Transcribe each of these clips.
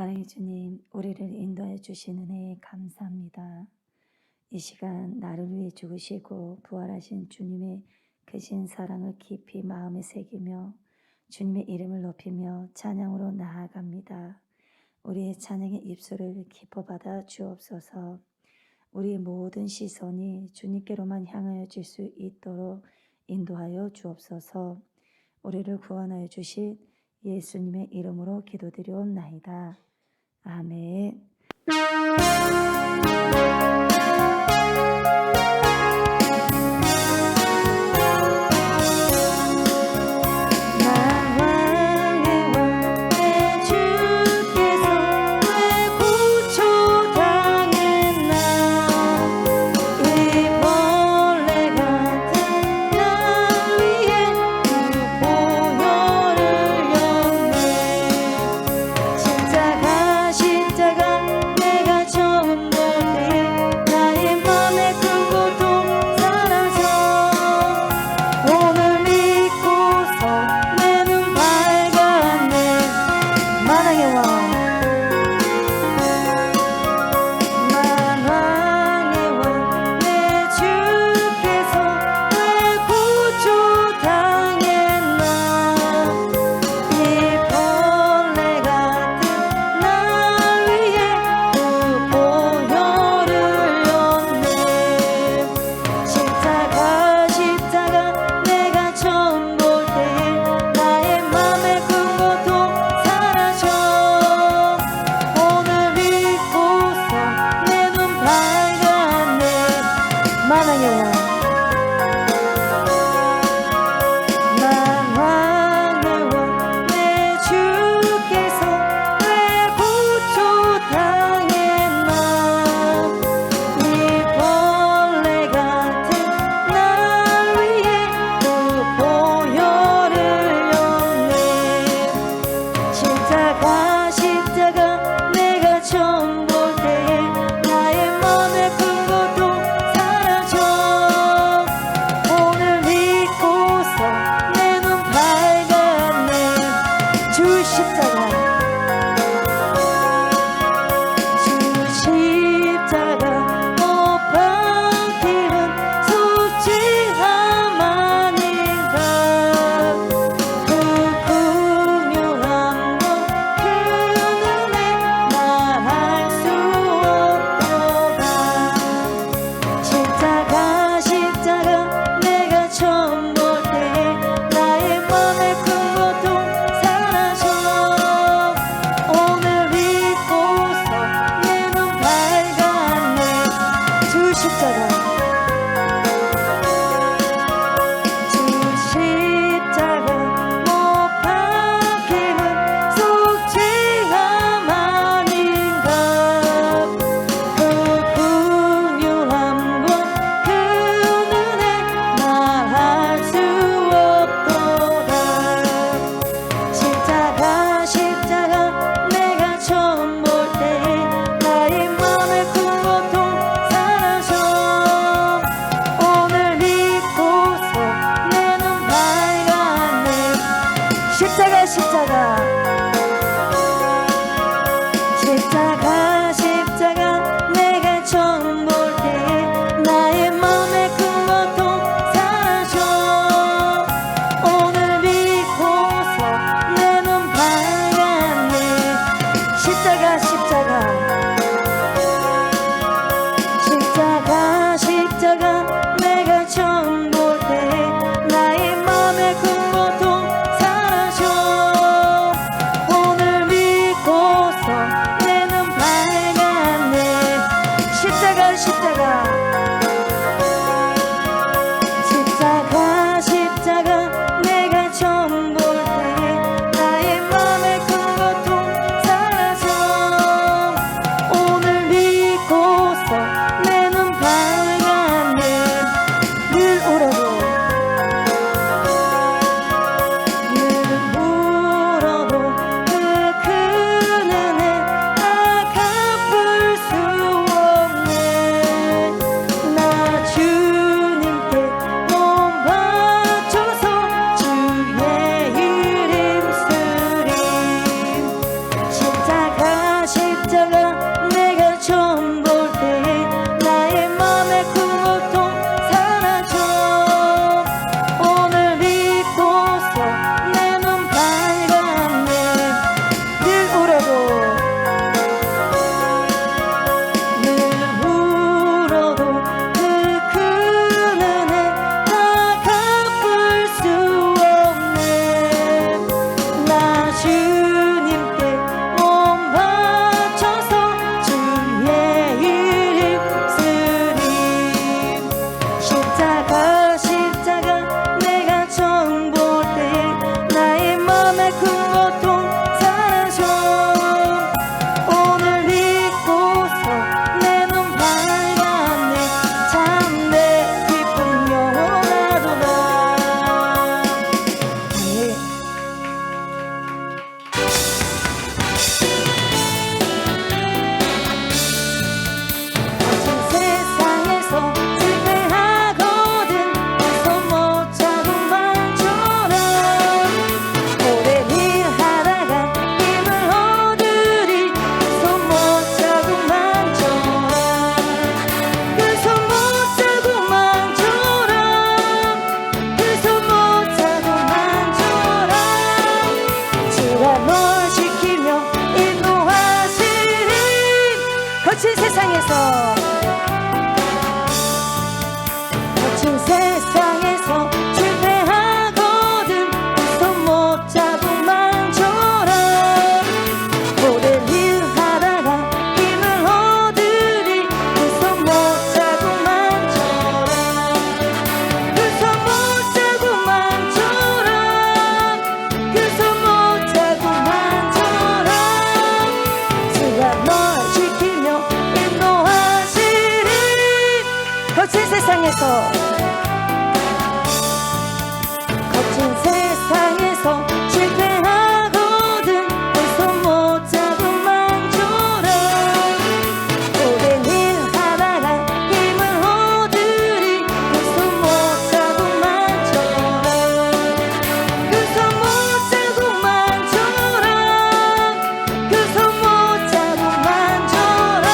사랑의 주님, 우리를 인도해 주신 은혜에 감사합니다. 이 시간 나를 위해 죽으시고 부활하신 주님의 크신 사랑을 깊이 마음에 새기며 주님의 이름을 높이며 찬양으로 나아갑니다. 우리의 찬양의 입술을 기뻐 받아 주옵소서. 우리의 모든 시선이 주님께로만 향하여질 수 있도록 인도하여 주옵소서. 우리를 구원하여 주신 예수님의 이름으로 기도드리옵나이다. 아멘. 십자가 세상에서 거친 세상에서 실패하거든 손 못 잡고만 줘라 모든 일 하다가 힘을 얻으리 그 손 못 잡고만 줘라 그 손 못 잡고만 줘라 그 손 못 잡고만 줘라 주가 널 지키며 인도하시리 거친 세상에서 거친 세상에서 실패하거든 그 손 못 잡고만 줘라 오랜 일 하다가 힘을 얻으리 그 손 못 잡고만 줘라 그 손 못 잡고만 줘라 그 손 못 잡고만 줘라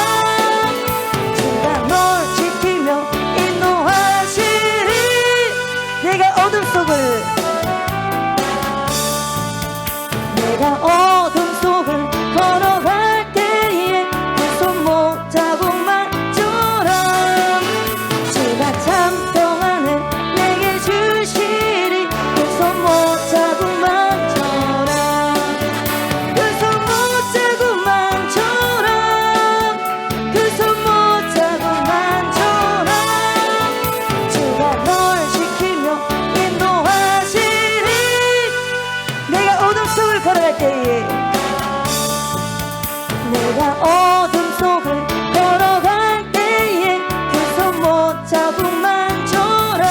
주가 널 지키며 인도하시리 내가 어둠 속을 걸어갈 때에 그 손 못 잡고만 줘라 주가 참 평안을 내게 주시리 그 손 못 잡고만 줘라 그 손 못 잡고만 줘라 그 손 못 잡고만 줘라 주가 널 지키며 인도하시리 내가 어둠 속을 걸어갈 때에 내가 어둠 속을 걸어갈 때에 그 손 못 잡고만 줘라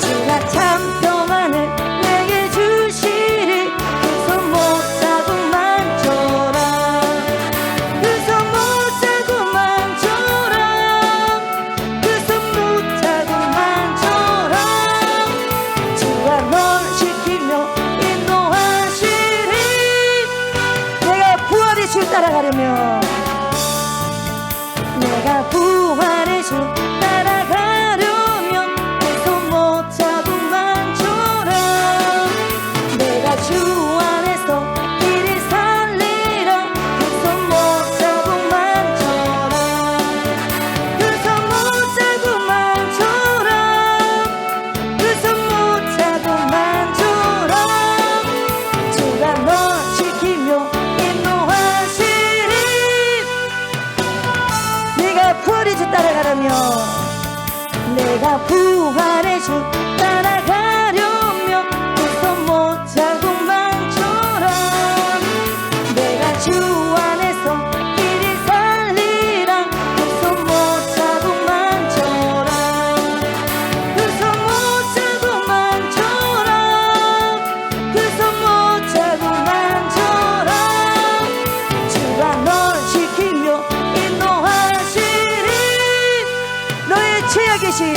주가 참 평안을 내게 주시리 그 손 못 잡고만 줘라 그 손 못 잡고만 줘라 그 손 못 잡고만 줘라 주가 널 지키며 인도하시리 내가 부활의 주 따라가려면 내가 부활의 주 따라가려면 그 손 못 잡고만 줘라 내가 주 안에서 길이 살리라 그 손 못 잡고만 줘라 그 손 못 잡고만 줘라 그 손 못 잡고만 줘라 주가 널 지키며 인도하시리 내가 부활의 주 따라가려면 내가 부활의 주 따라가려면 그 손 못 잡고만 줘라 내가 주 안에서 길이 살리라 그 손 못 잡고만 줘라 그 손 못 잡고만 줘라 그 손 못 잡고만 줘라 주가 널 지키며 인도하시리 너의 죄악의 신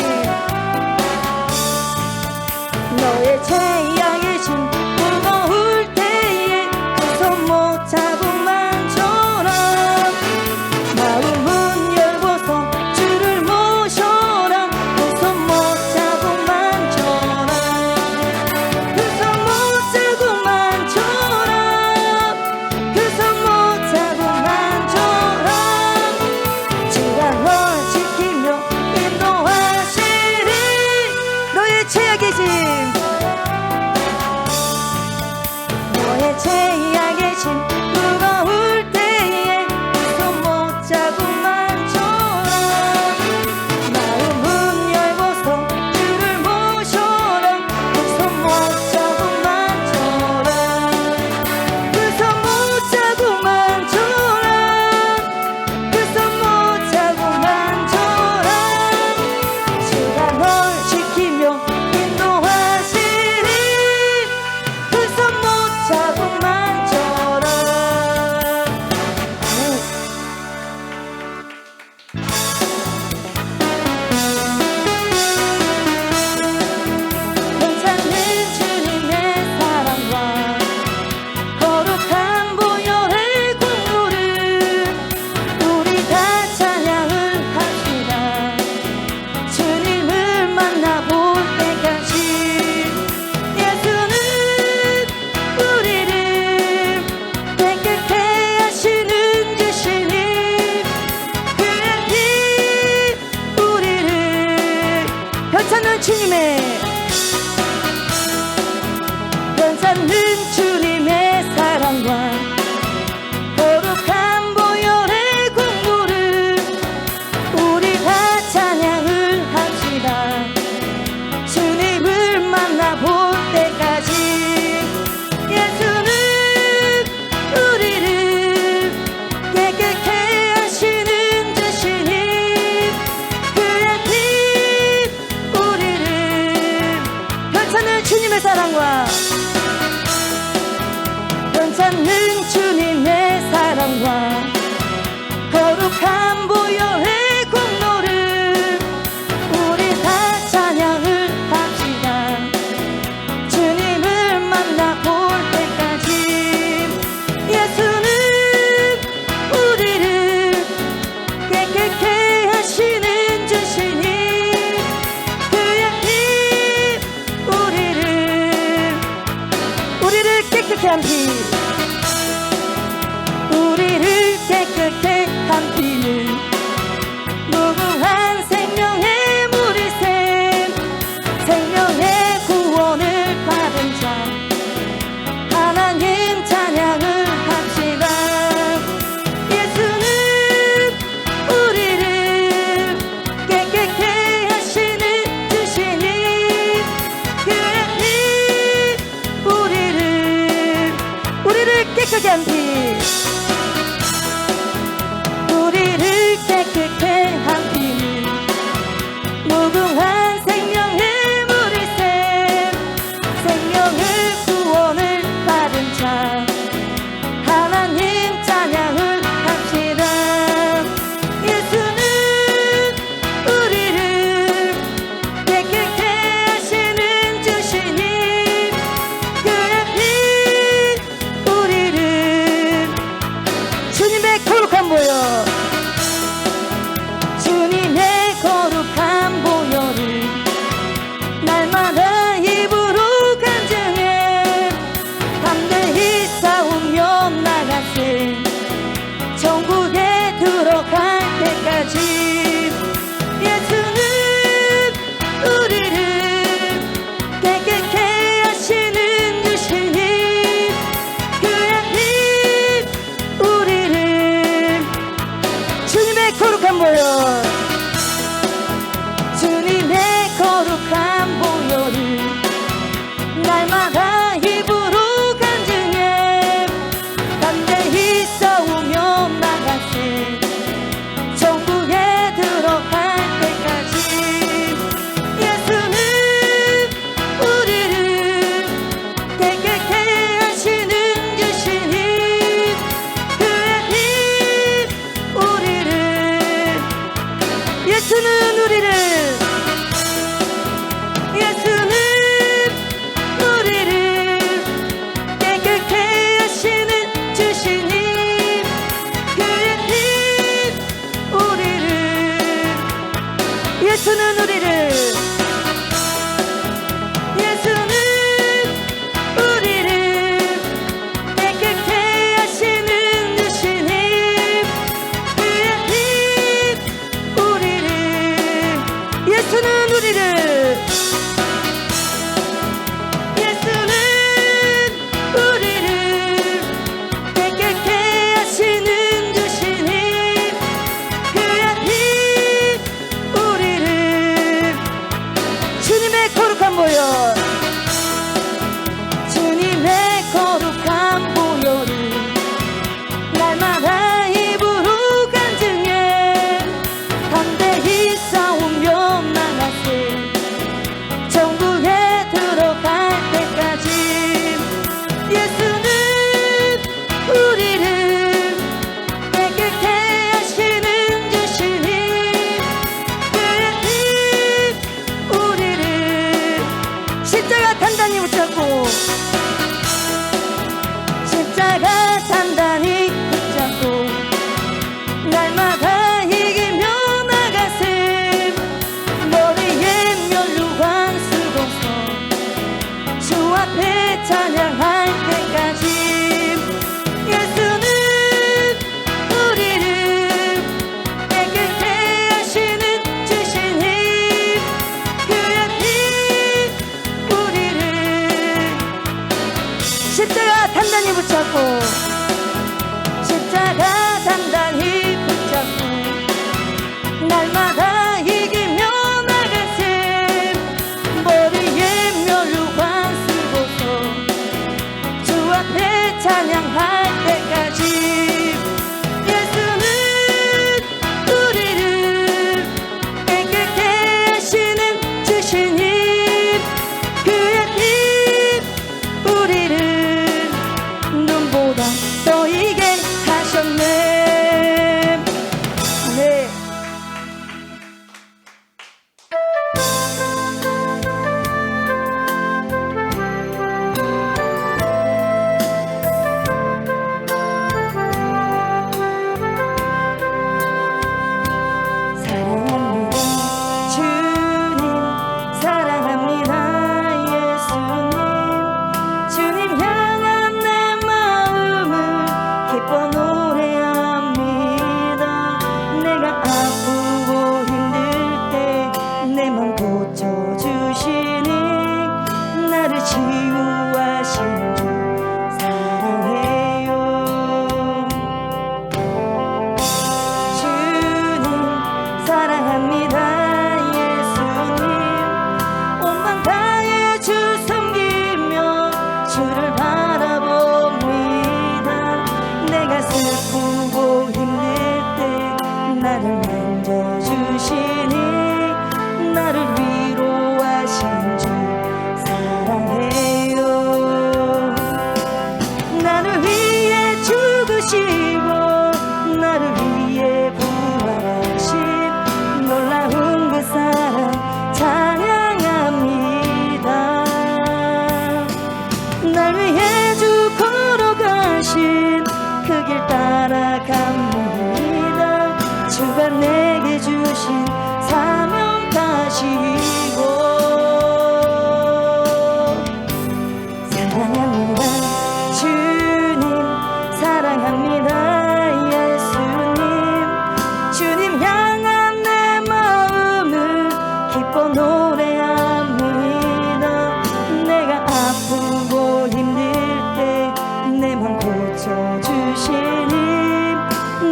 주님의 거룩한 보혈, 주님의 거룩한 보혈을 날마다 입으로 간증해 담대히 싸우며 나가세 천국에 들어갈 때까지. 예수는 우리를 깨끗게 하시는 주시니 그의 피 우리를 주님의 거룩한 보혈, 주님의 거룩한 보혈을 날마다 입으로 간증해 담대히 싸우며 나가세 천국에 들어갈 때까지. 예수는 우리를 깨끗게 하시는 주시니 그의 피 우리를 예수는 우리를 깨끗게 하시는 주시니 그의 피 우리를 예수는 우리를 깨끗게 하시는 주시니 그의 피 우리를 예수는 우리를 깨끗게 하시는 주시니 그의 피 우리를 주님의 거룩한 보혈, 주님의 거룩한 보혈을 날마다 입으로 간증해 담대히 싸우며 나가세 천국에 들어갈 때까지. 예수는 우리를 깨끗게 하시는 주시니 그의 피 우리를 십자가 단단히 붙잡고 십자가 단단히 붙잡고 날마다 이기며 나가세 머리에 면류관 쓰고서 주 앞에 찬양할 때까지. 예수는 우리를 깨끗게 하시는 주시니 그의 피 우리를 십자가 단단히 붙잡고 십자가 단단히 붙잡고 날마다 이기며 나가세 머리에 면류관 쓰고서 주 앞에 찬양할 때까지. 예수는 우리를 깨끗게 하시는 주시니 그의 피 우리를 눈보다 떠이게 하셨네. 네. 사랑합니다 주님, 사랑합니다 예수님, 주님 향한 내 마음을 기뻐 노래합니다. 내가 아프고 힘들 때 내 맘 고쳐주시니 나를 치유하신 주 사랑해요. 주님 사랑합니다 예수님, 온맘 다해 주 섬기며 주를 바라봅니다. 내가 슬프고 힘들 때 나를 만져주시니 나를 위로하신 주 사랑해요. 나를 위해 죽으시고 나를 위해 부활하신 놀라운 그 사랑 찬양합니다. 날 위해 주 걸어가신 그 길 따라갑니다.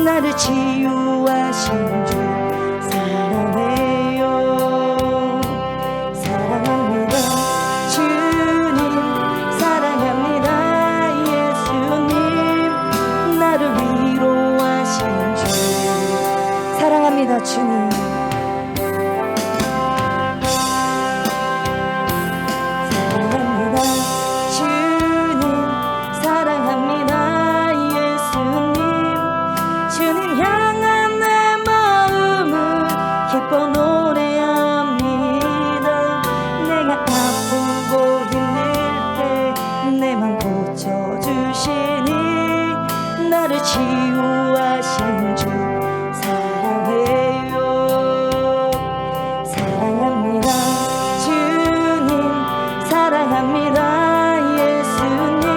나를 치유하신 주 사랑해요. 사랑합니다 주님, 사랑합니다 예수님, 나를 위로하신 주 사랑합니다 주님. 나를 치유하신 주 사랑해요. 사랑합니다 주님, 사랑합니다 예수님,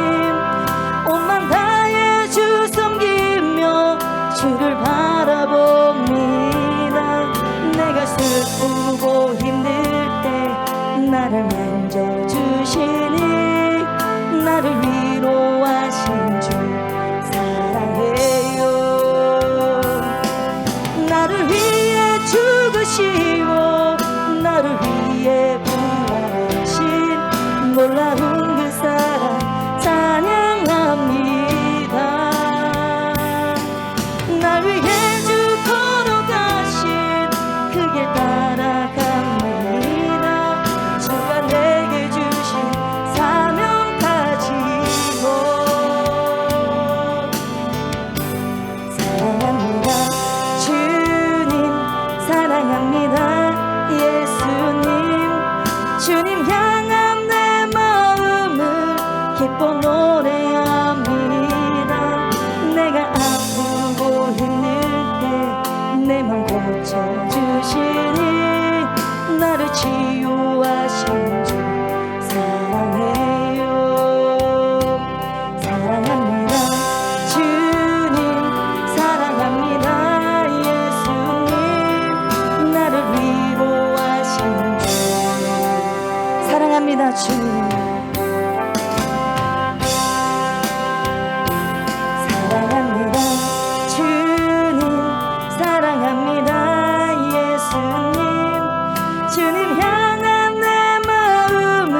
온만 다해 주 섬기며 주를 바라봅니다. 내가 슬프고 힘들 때 나를 만져주시니 나를 위로하신 주 사랑해요. 나를 위해 죽으시고 나를 위해 부활하신 놀라운 그 사랑 찬양합니다. 날 위해 죽어로 가신 그 길 따라갑니다. 주가 내게 주신 사명 가지고 사랑합니다 주님, 사랑합니다 예수님, 주님 향한 내 마음을 기뻐 노래합니다. 내가 아프고 힘들 때 내 맘 고쳐주시니 나를 치유하신 주 사랑해요. 사랑합니다 주님, 사랑합니다 예수님, 나를 위로하신 주 사랑합니다 주님. 사랑합니다 주님, 사랑합니다 예수님, 주님 향한 내 마음을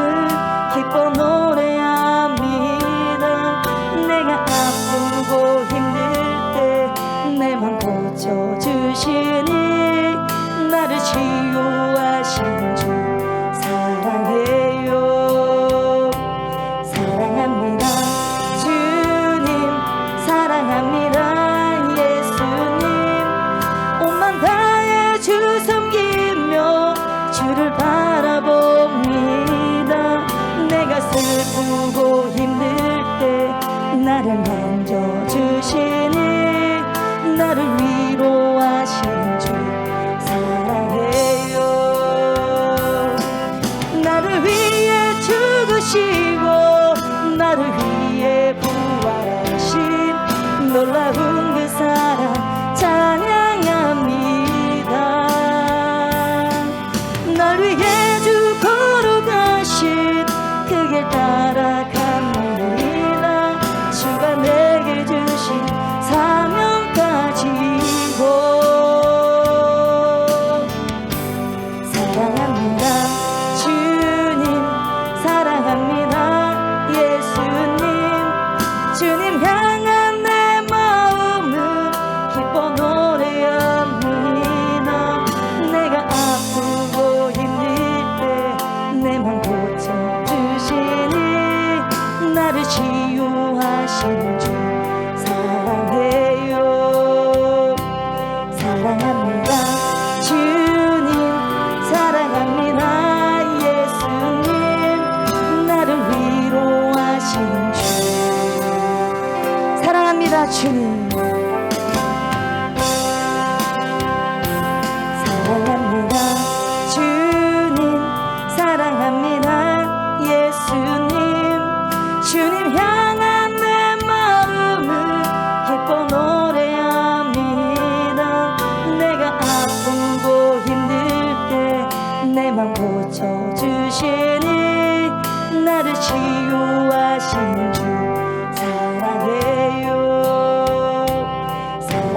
기뻐 노래합니다. 내가 아프고 힘들 때 내 맘 고쳐주시니 나를 치유하신 주 사랑해요. 사랑합니다 주님, 사랑합니다 예수님, 온만 다해 주 섬기며 주를 바라봅니다. 내가 슬프고 힘들 때 나를 만져주시니 나를 위로하신 주 사랑해요. 나를 위해 죽으시고 나를 위해 부활하신 놀라운 그 사랑 찬양합니다. 날 위해 죽어로 가신 그 길 따라갑니다. 주가 내게 주신 사명 가지고 사랑합니다 주님, 사랑합니다 예수님, 주님 향한 내 마음을 기뻐 노래합니다. 내가 아프고 힘들 때 내 맘 고쳐주시니 나를 치유하신 주 사랑해요. 사랑합니다 주님, 사랑합니다 예수님, 나를 위로하신 주 사랑합니다 주님. 사랑합니다 주님, 사랑합니다 예수님, 주님 향한 내 마음을 기뻐 노래합니다. 내가 아프고 힘들 때 내 맘 고쳐주시니 나를 치유하신 주 사랑해요. 사랑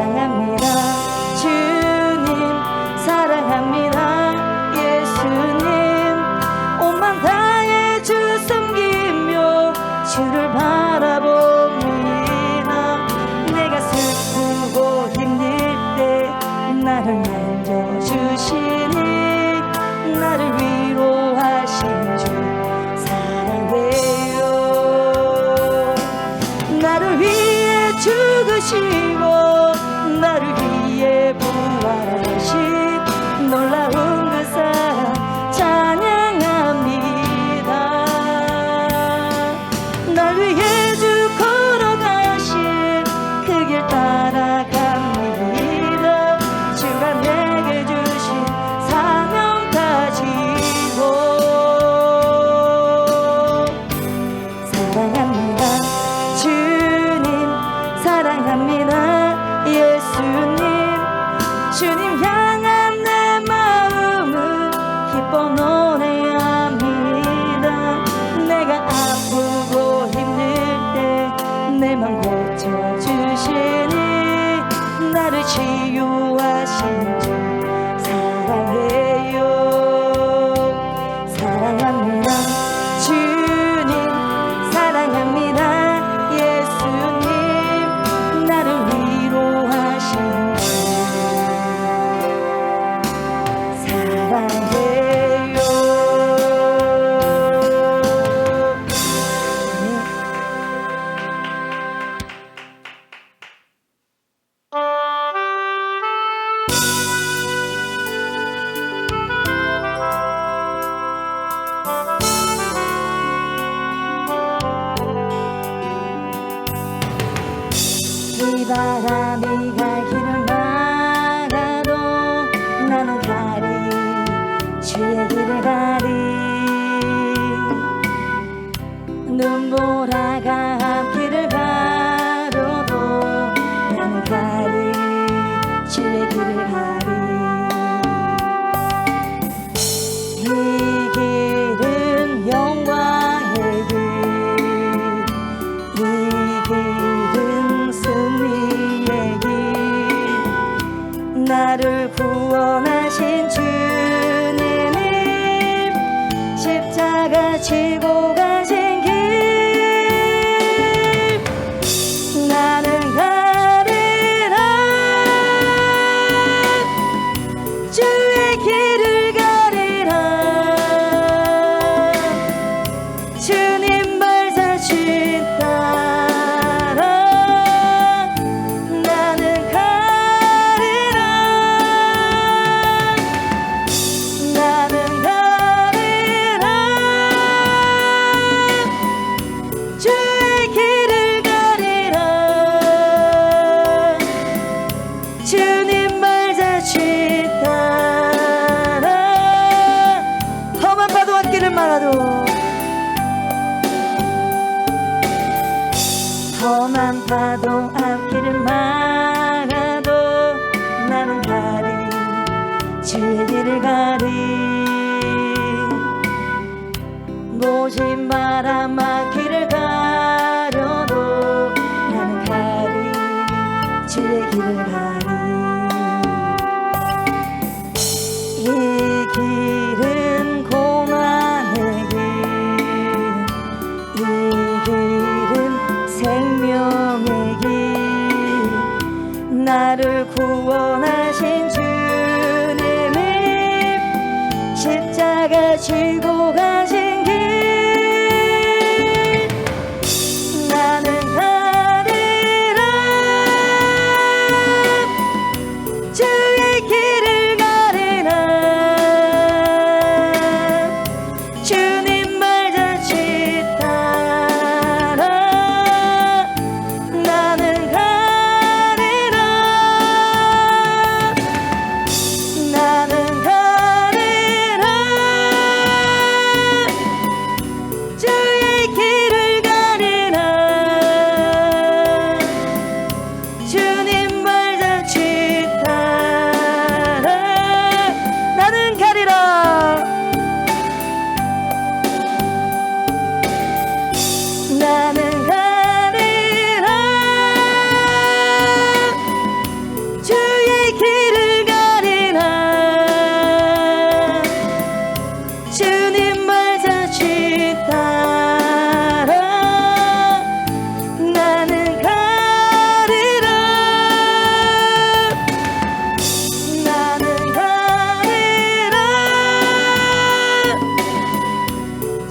치유하신 주 사랑해요. 사랑합니다. 주님 사랑합니다. 예수님 나를 위로하신 주 사랑해요. 이 바람이 갈 길을 막아도 나는 가리 주의 길을 가리 눈보라가 앞길을 가려도 나는 가리 주의 길을 가리 이 길은 영광의 길 이 길은 승리의 길 나를 구원하신 주님이 십자가 지고 가신 길 나는 가리라 주의 길을 가리라 주님 말씀하신 따라 나는 가리라 나는 가리라 주의 길을 가리라 주님 말씀하신 따라 험한 파도 앞길을 막아도 험한 파도 앞길을 막아도 나는 가리 주의 길을 가리 모진 바람 앞길을 가려도 나는 가리 주의 길을 가리 이 길은 고난의 길 이 길은 생명의 길 나를 구원하신 주님이 십자가 지고 가신 길 나는 가리라 주의 길을 가리라 주님 말씀하신 따라 나는 가리라 나는 가리라 주의 길을 가리라 주님 말씀하신 따라 나는 가리라 나는 가리라 주의 길을 가리라 주님 말씀하신 따라 나는 가리라 나는 가리라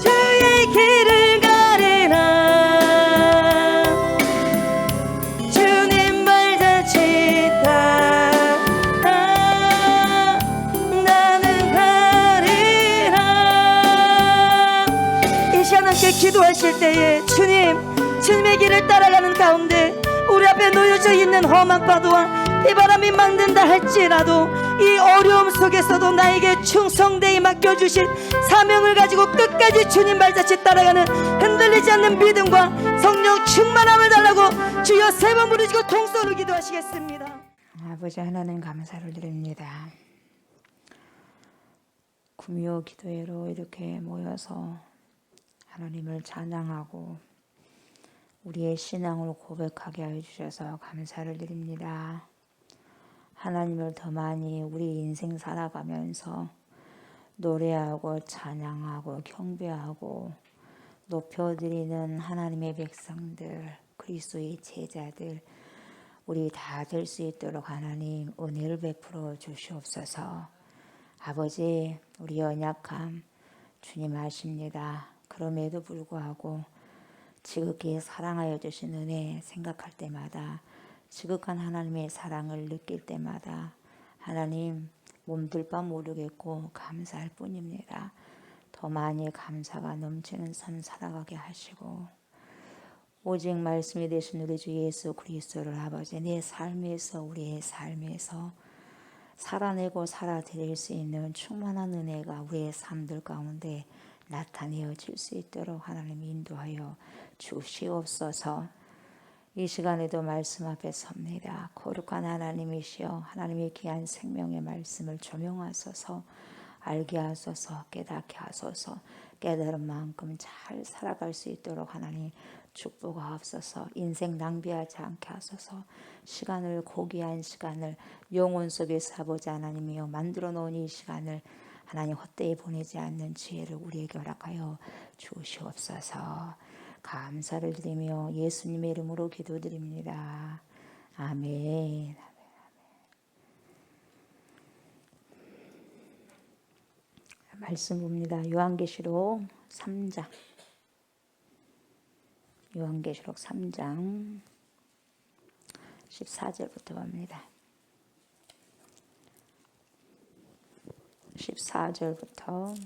주의 길을 가리라 주님 말씀하신 따라 나는 가리라 이 시간 함께 기도하실 때에 주님의 길을 따라가는 가운데 우리 앞에 놓여져 있는 험한 파도와 비바람이 막는다 할지라도 이 어려움 속에서도 나에게 충성되이 맡겨주신 사명을 가지고 끝까지 주님 발자취 따라가는 흔들리지 않는 믿음과 성령 충만함을 달라고 주여 세 번 부르시고 통성으로 기도하시겠습니다. 아버지 하나님 감사를 드립니다. 구미호 기도회로 이렇게 모여서 하나님을 찬양하고 우리의 신앙을 고백하게 하여 주셔서 감사를 드립니다. 하나님을 더 많이 우리 인생 살아가면서 노래하고 찬양하고 경배하고 높여드리는 하나님의 백성들, 그리스도의 제자들 우리 다 될 수 있도록 하나님 은혜를 베풀어 주시옵소서. 아버지, 우리 연약함 주님 아십니다. 그럼에도 불구하고 지극히 사랑하여 주신 은혜 생각할 때마다, 지극한 하나님의 사랑을 느낄 때마다 하나님 몸둘 바 모르겠고 감사할 뿐입니다. 더 많이 감사가 넘치는 삶 살아가게 하시고, 오직 말씀이 되신 우리 주 예수 그리스도를 아버지 내 삶에서, 우리의 삶에서 살아내고 살아드릴 수 있는 충만한 은혜가 우리의 삶들 가운데 나타내어질 수 있도록 하나님 인도하여 주시옵소서. 이 시간에도 말씀 앞에 섭니다. 거룩한 하나님이시여, 하나님의 귀한 생명의 말씀을 조명하소서, 알게 하소서, 깨닫게 하소서, 깨달은 만큼 잘 살아갈 수 있도록 하나님 축복하옵소서. 인생 낭비하지 않게 하소서. 시간을, 고귀한 시간을 영혼 속에 사보지 하나님이여 만들어 놓은 이 시간을 하나님 헛되이 보내지 않는 지혜를 우리에게 허락하여 주시옵소서. 감사를 드리며 예수님의 이름으로 기도드립니다. 아멘. 말씀 봅니다. 요한계시록 3장. 요한계시록 3장 14절부터 봅니다. 14절부터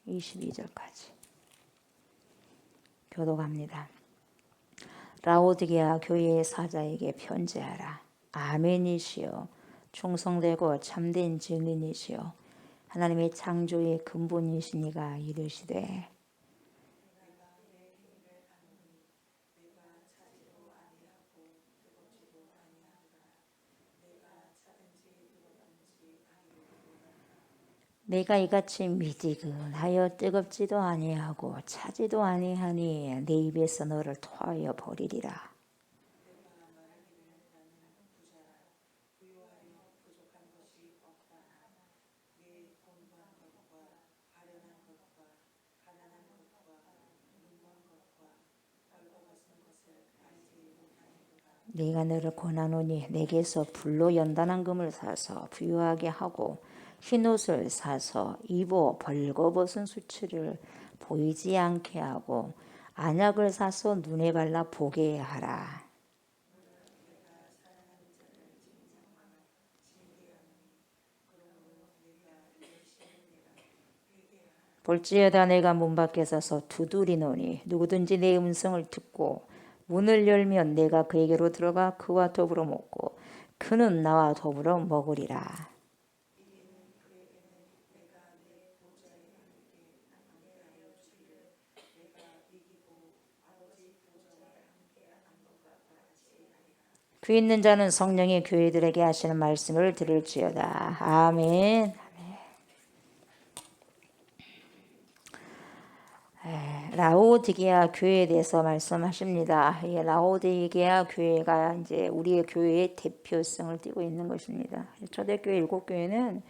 22절까지 교독합니다. 라오디게아 교회의 사자에게 편지하라. 아멘이시여, 충성되고 참된 증인이시여, 하나님의 창조의 근본이시니가 이르시되, 내가 이같이 미지근하여 뜨겁지도 아니하고 차지도 아니하니 내 입에서 너를 토하여 버리리라. 내가 너를 권하노니 내게서 불로 연단한 금을 사서 부유하게 하고 흰옷을 사서 입어 벌거벗은 수치를 보이지 않게 하고 안약을 사서 눈에 발라 보게 하라. 볼지어다 내가 문 밖에 서서 두드리노니 누구든지 내 음성을 듣고 문을 열면 내가 그에게로 들어가 그와 더불어 먹고 그는 나와 더불어 먹으리라. 귀 있는 자는 성령이 교회들에게 하시는 말씀을 들을지어다. 아멘. 라오디게아 교회에 대해서 말씀하십니다. 이 라오디게아 교회가 이제 우리의 교회의 대표성을 띠고 있는 것입니다. 초대교회 7교회는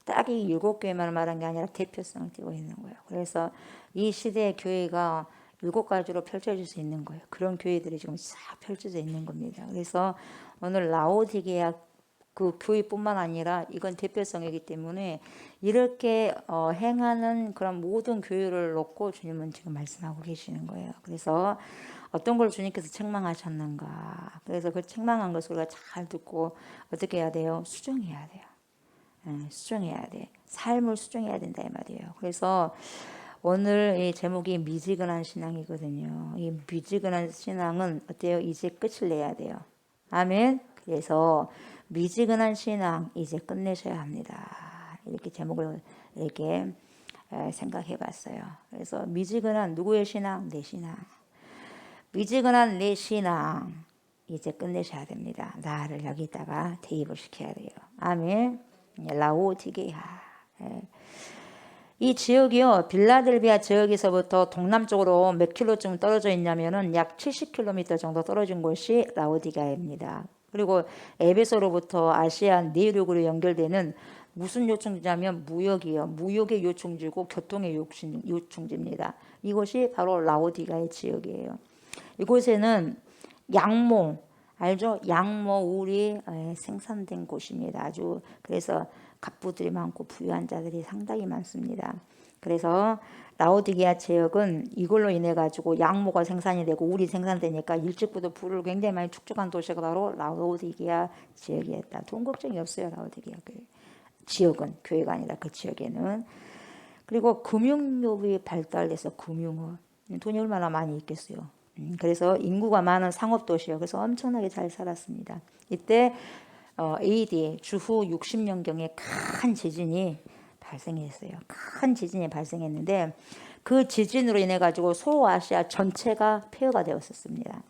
딱 이 7교회만 말한 게 아니라 대표성을 띠고 있는 거예요. 그래서 이 시대의 교회가 7가지로 펼쳐질 수 있는 거예요. 그런 교회들이 지금 싹 펼쳐져 있는 겁니다. 그래서 오늘 라오디게아 그 교회뿐만 아니라 이건 대표성이기 때문에 이렇게 행하는 그런 모든 교회를 놓고 주님은 지금 말씀하고 계시는 거예요. 그래서 어떤 걸 주님께서 책망하셨는가. 그래서 그 책망한 것을 우리가 잘 듣고 어떻게 해야 돼요? 수정해야 돼요. 수정해야 돼. 삶을 수정해야 된다 이 말이에요. 그래서 오늘 이 제목이 미지근한 신앙이거든요. 이 미지근한 신앙은 어때요? 이제 끝을 내야 돼요. 아멘. 그래서 미지근한 신앙 이제 끝내셔야 합니다. 이렇게 제목을 이렇게 생각해 봤어요. 그래서 미지근한 누구의 신앙? 내 신앙. 미지근한 내 신앙 이제 끝내셔야 됩니다. 나를 여기다가 대입을 시켜야 돼요. 아멘. 라오디게아. 이 지역이요, 빌라델비아 지역에서부터 동남쪽으로 몇 킬로쯤 떨어져 있냐면은 약 70km 정도 떨어진 곳이 라오디게아입니다. 그리고 에베소로부터 아시아 내륙으로 연결되는 무슨 요충지냐면 무역이요. 무역의 요충지고 교통의 요충지입니다. 이곳이 바로 라오디가의 지역이에요. 이곳에는 양모, 알죠? 양모 울이 생산된 곳입니다. 아주 그래서 갑부들이 많고 부유한 자들이 상당히 많습니다. 그래서 라오디게아 지역은 이걸로 인해 가지고 양모가 생산이 되고 울이 생산되니까 일찍부터 부를 굉장히 많이 축적한 도시가 바로 라오디게아 지역이었다. 돈 걱정이 없어요. 라오디게아 지역은, 교회가 아니라 그 지역에는. 그리고 금융업이 발달돼서 금융업, 돈이 얼마나 많이 있겠어요. 그래서 인구가 많은 상업도시예요. 그래서 엄청나게 잘 살았습니다. 이때 AD 주후 60년경에 큰 지진이 발생했어요. 큰 지진이 발생했는데 그 지진으로 인해 가지고 소아시아 전체가 폐허가 되었었습니다.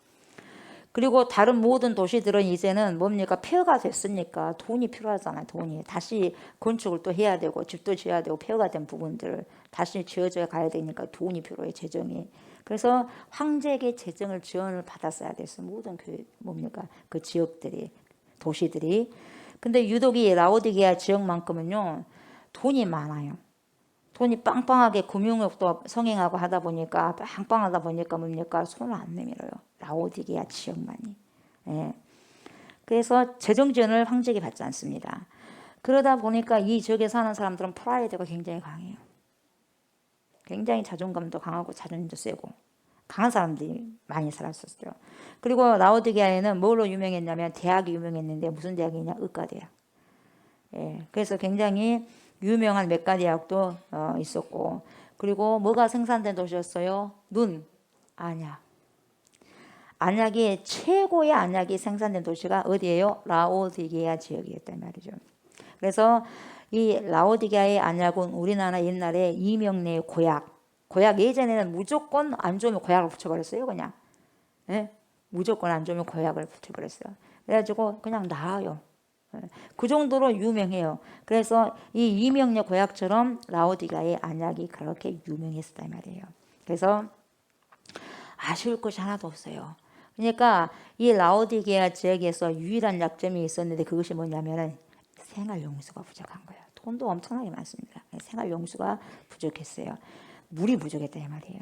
그리고 다른 모든 도시들은 이제는 뭡니까? 폐허가 됐으니까 돈이 필요하잖아요. 돈이 다시 건축을 또 해야 되고 집도 지어야 되고 폐허가 된 부분들 다시 지어져 가야 되니까 돈이 필요해, 재정이. 그래서 황제에게 재정을 지원을 받았어야 됐어. 모든 뭡니까? 그 지역들이, 도시들이. 근데 유독 이 라오디게아 지역만큼은요 돈이 많아요. 돈이 빵빵하게 금융업도 성행하고 하다 보니까 빵빵하다 보니까 뭡니까? 손을 안 내밀어요. 라오디게아 지역만이. 예. 그래서 재정 지원을 황제에게 받지 않습니다. 그러다 보니까 이 지역에 사는 사람들은 프라이드가 굉장히 강해요. 굉장히 자존감도 강하고 자존심도 세고 강한 사람들이 많이 살았었어요. 그리고 라오디게아에는 뭘로 유명했냐면 대학이 유명했는데 무슨 대학이냐? 의과대학. 예. 그래서 굉장히 유명한 메카대학도 있었고, 그리고 뭐가 생산된 도시였어요? 눈, 안약. 안약이 최고의 안약이 생산된 도시가 어디예요? 라오디게아 지역이었단 말이죠. 그래서 이 라오디게아의 안약은 우리나라 옛날에 이명래의 고약 예전에는 무조건 안 좋으면 고약을 붙여버렸어요. 그냥 무조건 안 좋으면 고약을 붙여버렸어요. 그래가지고 그냥 나아요. 그 정도로 유명해요. 그래서 이 이명래 고약처럼 라오디게아의 안약이 그렇게 유명했단 말이에요. 그래서 아쉬울 것이 하나도 없어요. 그러니까 이 라오디게아 지역에서 유일한 약점이 있었는데 그것이 뭐냐면은 생활용수가 부족한 거예요. 돈도 엄청나게 많습니다. 생활용수가 부족했어요. 물이 부족했다 이 말이에요.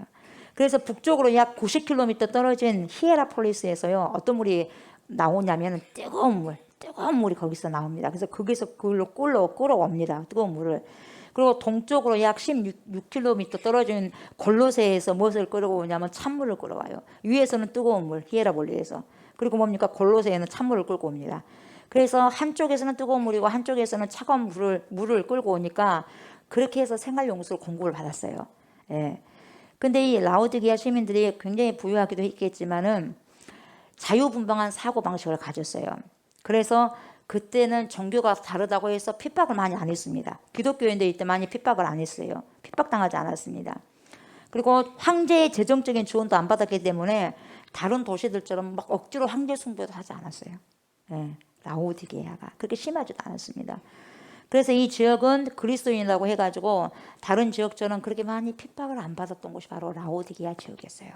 그래서 북쪽으로 약 90km 떨어진 히에라폴리스에서요 어떤 물이 나오냐면 뜨거운 물이 거기서 나옵니다. 그래서 거기서 그걸로 끌어옵니다. 뜨거운 물을. 그리고 동쪽으로 약 16km 떨어진 골로새에서 무엇을 끌어오냐면 찬물을 끌어와요. 위에서는 뜨거운 물, 히에라폴리스에서. 그리고 뭡니까? 골로새에는 찬물을 끌고 옵니다. 그래서 한쪽에서는 뜨거운 물이고 한쪽에서는 차가운 물을 끌고 오니까 그렇게 해서 생활용수를 공급을 받았어요. 예. 근데 이 라오디게아 시민들이 굉장히 부유하기도 했겠지만은 자유분방한 사고방식을 가졌어요. 그래서 그때는 종교가 다르다고 해서 핍박을 많이 안 했습니다. 기독교인들 이때 많이 핍박을 안 했어요. 핍박당하지 않았습니다. 그리고 황제의 재정적인 지원도 안 받았기 때문에 다른 도시들처럼 막 억지로 황제 숭배도 하지 않았어요. 예, 라오디게아가 그렇게 심하지도 않았습니다. 그래서 이 지역은 그리스도인이라고 해가지고 다른 지역처럼 그렇게 많이 핍박을 안 받았던 곳이 바로 라오디게아 지역이었어요.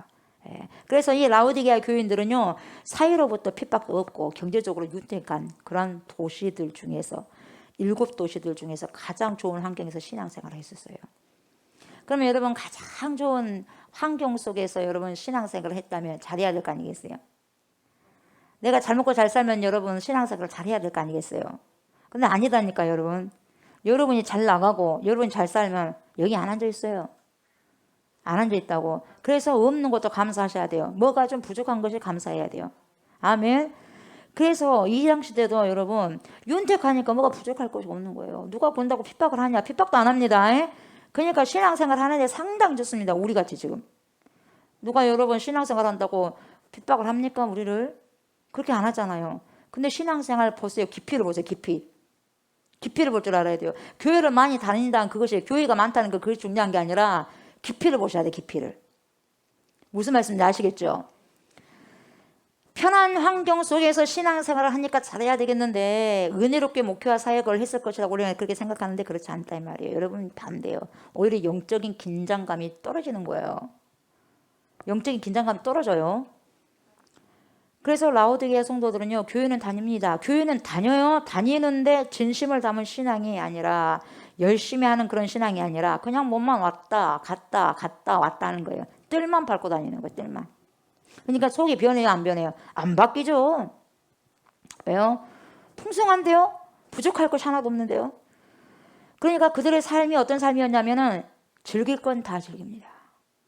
예. 그래서 이 라오디게아 교인들은요 사회로부터 핍박도 없고 경제적으로 윤택한 그런 도시들 중에서 7도시들 중에서 가장 좋은 환경에서 신앙생활을 했었어요. 그러면 여러분 가장 좋은 환경 속에서 여러분 신앙생활을 했다면 잘해야 될 거 아니겠어요? 내가 잘 먹고 잘 살면 여러분 신앙생활을 잘해야 될 거 아니겠어요? 근데 아니다니까 여러분. 여러분이 잘 나가고 여러분이 잘 살면 여기 안 앉아 있어요. 안 앉아 있다고. 그래서 없는 것도 감사하셔야 돼요. 뭐가 좀 부족한 것이 감사해야 돼요. 아멘. 그래서 이장 시대도 여러분 윤택하니까 뭐가 부족할 것이 없는 거예요. 누가 본다고 핍박을 하냐? 핍박도 안 합니다. 그러니까 신앙생활 하는데 상당히 좋습니다. 우리같이 지금. 누가 여러분 신앙생활 한다고 핍박을 합니까? 우리를? 그렇게 안 하잖아요. 근데 신앙생활 보세요. 깊이를 보세요. 깊이를 볼 줄 알아야 돼요. 교회를 많이 다닌다는 그것이 교회가 많다는 거 그게 중요한 게 아니라 깊이를 보셔야 돼. 깊이를. 무슨 말씀인지 아시겠죠? 편한 환경 속에서 신앙생활을 하니까 잘해야 되겠는데 은혜롭게 목회와 사역을 했을 것이라고 우리가 그렇게 생각하는데 그렇지 않다 이 말이에요. 여러분 반대요. 오히려 영적인 긴장감이 떨어지는 거예요. 영적인 긴장감이 떨어져요. 그래서 라오디게아 성도들은요, 교회는 다닙니다. 교회는 다녀요. 다니는데 진심을 담은 신앙이 아니라, 열심히 하는 그런 신앙이 아니라 그냥 몸만 왔다 갔다 갔다 왔다 하는 거예요. 뜰만 밟고 다니는 거예요. 뜰만. 그러니까 속이 변해요, 안 변해요? 안 바뀌죠. 왜요? 풍성한데요? 부족할 것이 하나도 없는데요. 그러니까 그들의 삶이 어떤 삶이었냐면은 즐길 건 다 즐깁니다.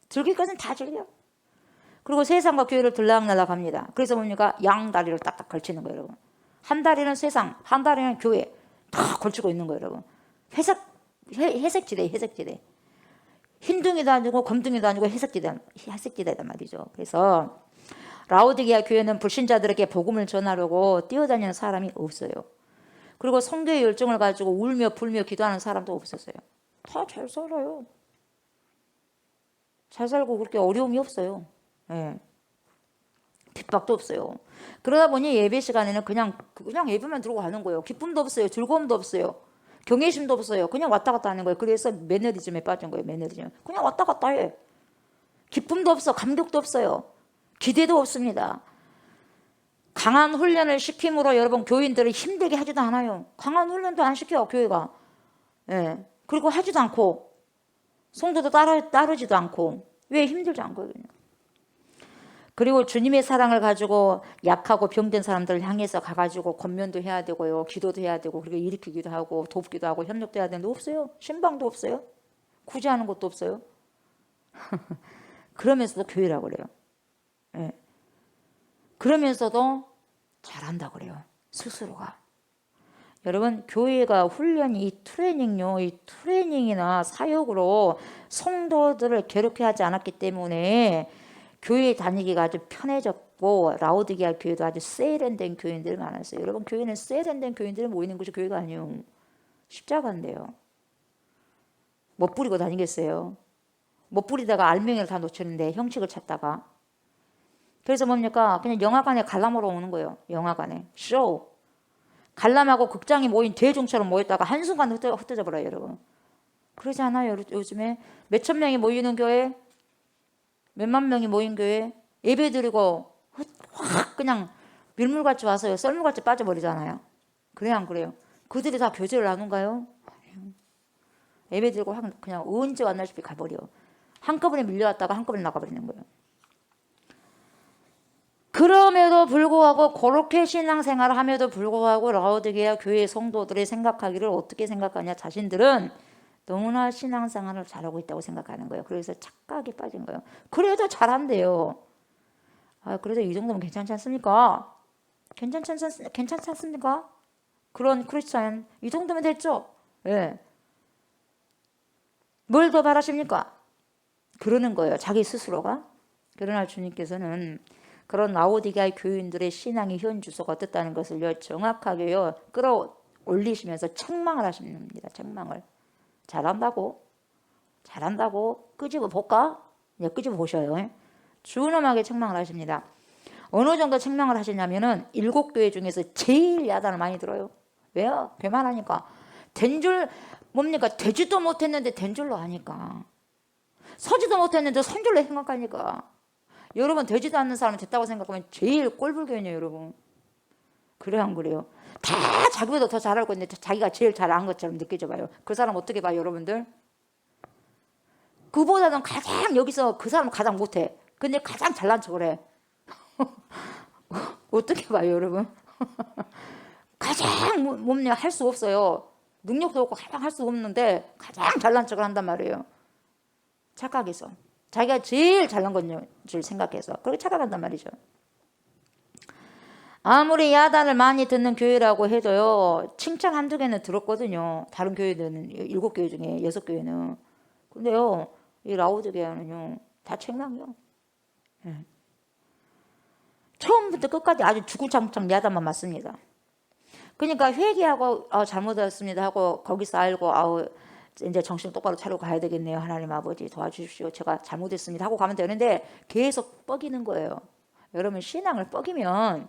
즐길 것은 다 즐겨요. 그리고 세상과 교회를 들락날락 합니다. 그래서 뭡니까? 양 다리를 딱딱 걸치는 거예요, 여러분. 한 다리는 세상, 한 다리는 교회 다 걸치고 있는 거예요, 여러분. 회색지대, 회색지대. 흰둥이도 아니고 검둥이도 아니고 회색지대단 말이죠. 그래서 라오디게아 교회는 불신자들에게 복음을 전하려고 뛰어다니는 사람이 없어요. 그리고 성도의 열정을 가지고 울며 불며 기도하는 사람도 없었어요. 다 잘 살아요. 잘 살고 그렇게 어려움이 없어요. 예. 핍박도 없어요. 그러다 보니 예배 시간에는 그냥 예배만 들고 가는 거예요. 기쁨도 없어요. 즐거움도 없어요. 경외심도 없어요. 그냥 왔다 갔다 하는 거예요. 그래서 매너리즘에 빠진 거예요. 매너리즘. 그냥 왔다 갔다 해. 기쁨도 없어. 감격도 없어요. 기대도 없습니다. 강한 훈련을 시킴으로 여러분 교인들을 힘들게 하지도 않아요. 강한 훈련도 안 시켜요. 교회가. 예. 그리고 하지도 않고 성도도 따르지도 않고 왜 힘들지 않거든요. 그리고 주님의 사랑을 가지고 약하고 병든 사람들을 향해서 가가지고 권면도 해야 되고요. 기도도 해야 되고 그리고 일으키기도 하고 돕기도 하고 협력도 해야 되는데 없어요. 신방도 없어요. 구제하는 것도 없어요. 그러면서도 교회라고 그래요. 예. 그러면서도 잘한다고 그래요. 스스로가. 여러분 교회가 훈련이 이 트레이닝이나 사역으로 성도들을 괴롭게 하지 않았기 때문에 교회 다니기가 아주 편해졌고 라오디게아 교회도 아주 세련된 교인들이 많았어요. 여러분 교회는 세련된 교인들이 모이는 곳이 교회가 아니에요. 십자가인데요. 못 부리고 다니겠어요. 못 부리다가 알맹이를 다 놓쳤는데 형식을 찾다가. 그래서 뭡니까? 그냥 영화관에 관람하러 오는 거예요. 영화관에. 쇼. 관람하고 극장이 모인 대중처럼 모였다가 한순간 흩어져 버려요. 여러분. 그러지 않아요? 요즘에 몇천 명이 모이는 교회, 몇만 명이 모인 교회 예배 드리고 확 그냥 밀물같이 와서요. 썰물같이 빠져버리잖아요. 그래요 안 그래요? 그들이 다 교제를 나눈가요? 예배 드리고 확 그냥 언제 왔나시피 가버려. 한꺼번에 밀려왔다가 한꺼번에 나가버리는 거예요. 그럼에도 불구하고 그렇게 신앙생활을 함에도 불구하고 라오디게아 교회 성도들이 생각하기를 어떻게 생각하냐. 자신들은 너무나 신앙생활을 잘하고 있다고 생각하는 거예요. 그래서 착각에 빠진 거예요. 그래도 잘한대요. 그래도 이 정도면 괜찮지 않습니까? 괜찮지 않습니까? 그런 크리스찬 이 정도면 됐죠? 예. 뭘 더 바라십니까? 그러는 거예요. 자기 스스로가. 그러나 주님께서는 그런 라오디게아 교인들의 신앙의 현 주소가 어떻다는 것을 정확하게요 끌어올리시면서 책망을 하십니다. 책망을. 잘한다고 끄집어 볼까? 네, 끄집어 보셔요. 준엄하게 책망을 하십니다. 어느 정도 책망을 하시냐면은 7교회 중에서 제일 야단을 많이 들어요. 왜요? 교만하니까. 된 줄 뭡니까? 되지도 못했는데 된 줄로 하니까. 서지도 못했는데 선 줄로 생각하니까. 여러분 되지도 않는 사람이 됐다고 생각하면 제일 꼴불견이에요. 여러분. 그래요 안 그래요? 다 자기보다 더 잘 알고 있는데 자기가 제일 잘한 것처럼 느껴져 봐요. 그 사람 어떻게 봐요 여러분들? 그보다는 가장 여기서 그 사람 가장 못해. 근데 가장 잘난 척을 해. 어떻게 봐요 여러분? 가장 뭡니까 할 수 없어요. 능력도 없고 가장 할 수 없는데 가장 잘난 척을 한단 말이에요. 착각해서. 자기가 제일 잘난 건 줄 생각해서 그렇게 착각한단 말이죠. 아무리 야단을 많이 듣는 교회라고 해도요 칭찬 한두 개는 들었거든요. 다른 교회들은 7교회 중에 6교회는. 근데요 이 라오디게아는요 다 책망이요. 네. 처음부터 끝까지 아주 주구장창 야단만 맞습니다. 그러니까 회개하고 잘못했습니다 하고 거기서 알고 이제 정신 똑바로 차리고 가야 되겠네요. 하나님 아버지 도와주십시오. 제가 잘못했습니다 하고 가면 되는데 계속 뻐기는 거예요. 여러분 신앙을 뻐기면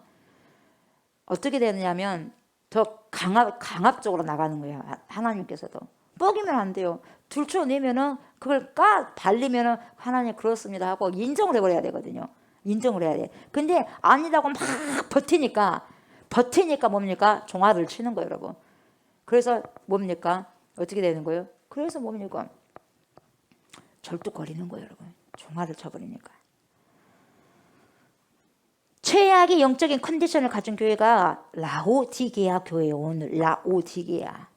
어떻게 되느냐면 더 강압적으로 나가는 거예요. 하나님께서도. 뻐기면 안 돼요. 들춰내면은 그걸 발리면은 하나님 그렇습니다 하고 인정을 해버려야 되거든요. 인정을 해야 돼. 근데 아니라고 막 버티니까 뭡니까? 종아리를 치는 거예요, 여러분. 그래서 뭡니까? 어떻게 되는 거예요? 그래서 뭡니까? 절뚝거리는 거예요, 여러분. 종아리를 쳐버리니까. 최악의 영적인 컨디션을 가진 교회가 라오디게아 교회예요. 오늘 라오디게아.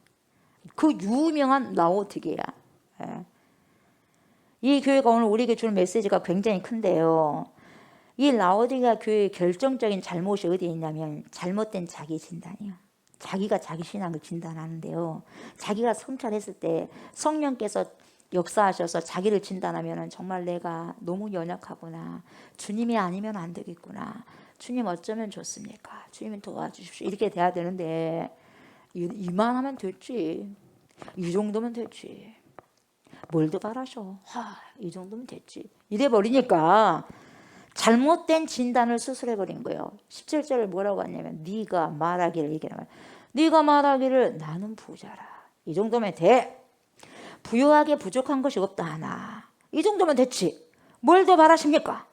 그 유명한 라오디게아. 예. 이 교회가 오늘 우리에게 주는 메시지가 굉장히 큰데요. 이 라오디게아 교회의 결정적인 잘못이 어디에 있냐면 잘못된 자기 진단이에요. 자기가 자기 신앙을 진단하는데요. 자기가 성찰했을 때 성령께서 역사하셔서 자기를 진단하면 정말 내가 너무 연약하구나. 주님이 아니면 안 되겠구나. 주님 어쩌면 좋습니까? 주님 도와주십시오. 이렇게 돼야 되는데 이만하면 됐지. 이 정도면 됐지. 뭘 더 바라셔. 이 정도면 됐지. 이래 버리니까 잘못된 진단을 스스로 해버린 거예요. 17절을 뭐라고 하냐면 네가 말하기를 얘기하는 거야. 네가 말하기를 나는 부자라. 이 정도면 돼. 부유하게 부족한 것이 없다 하나. 이 정도면 됐지. 뭘 더 바라십니까?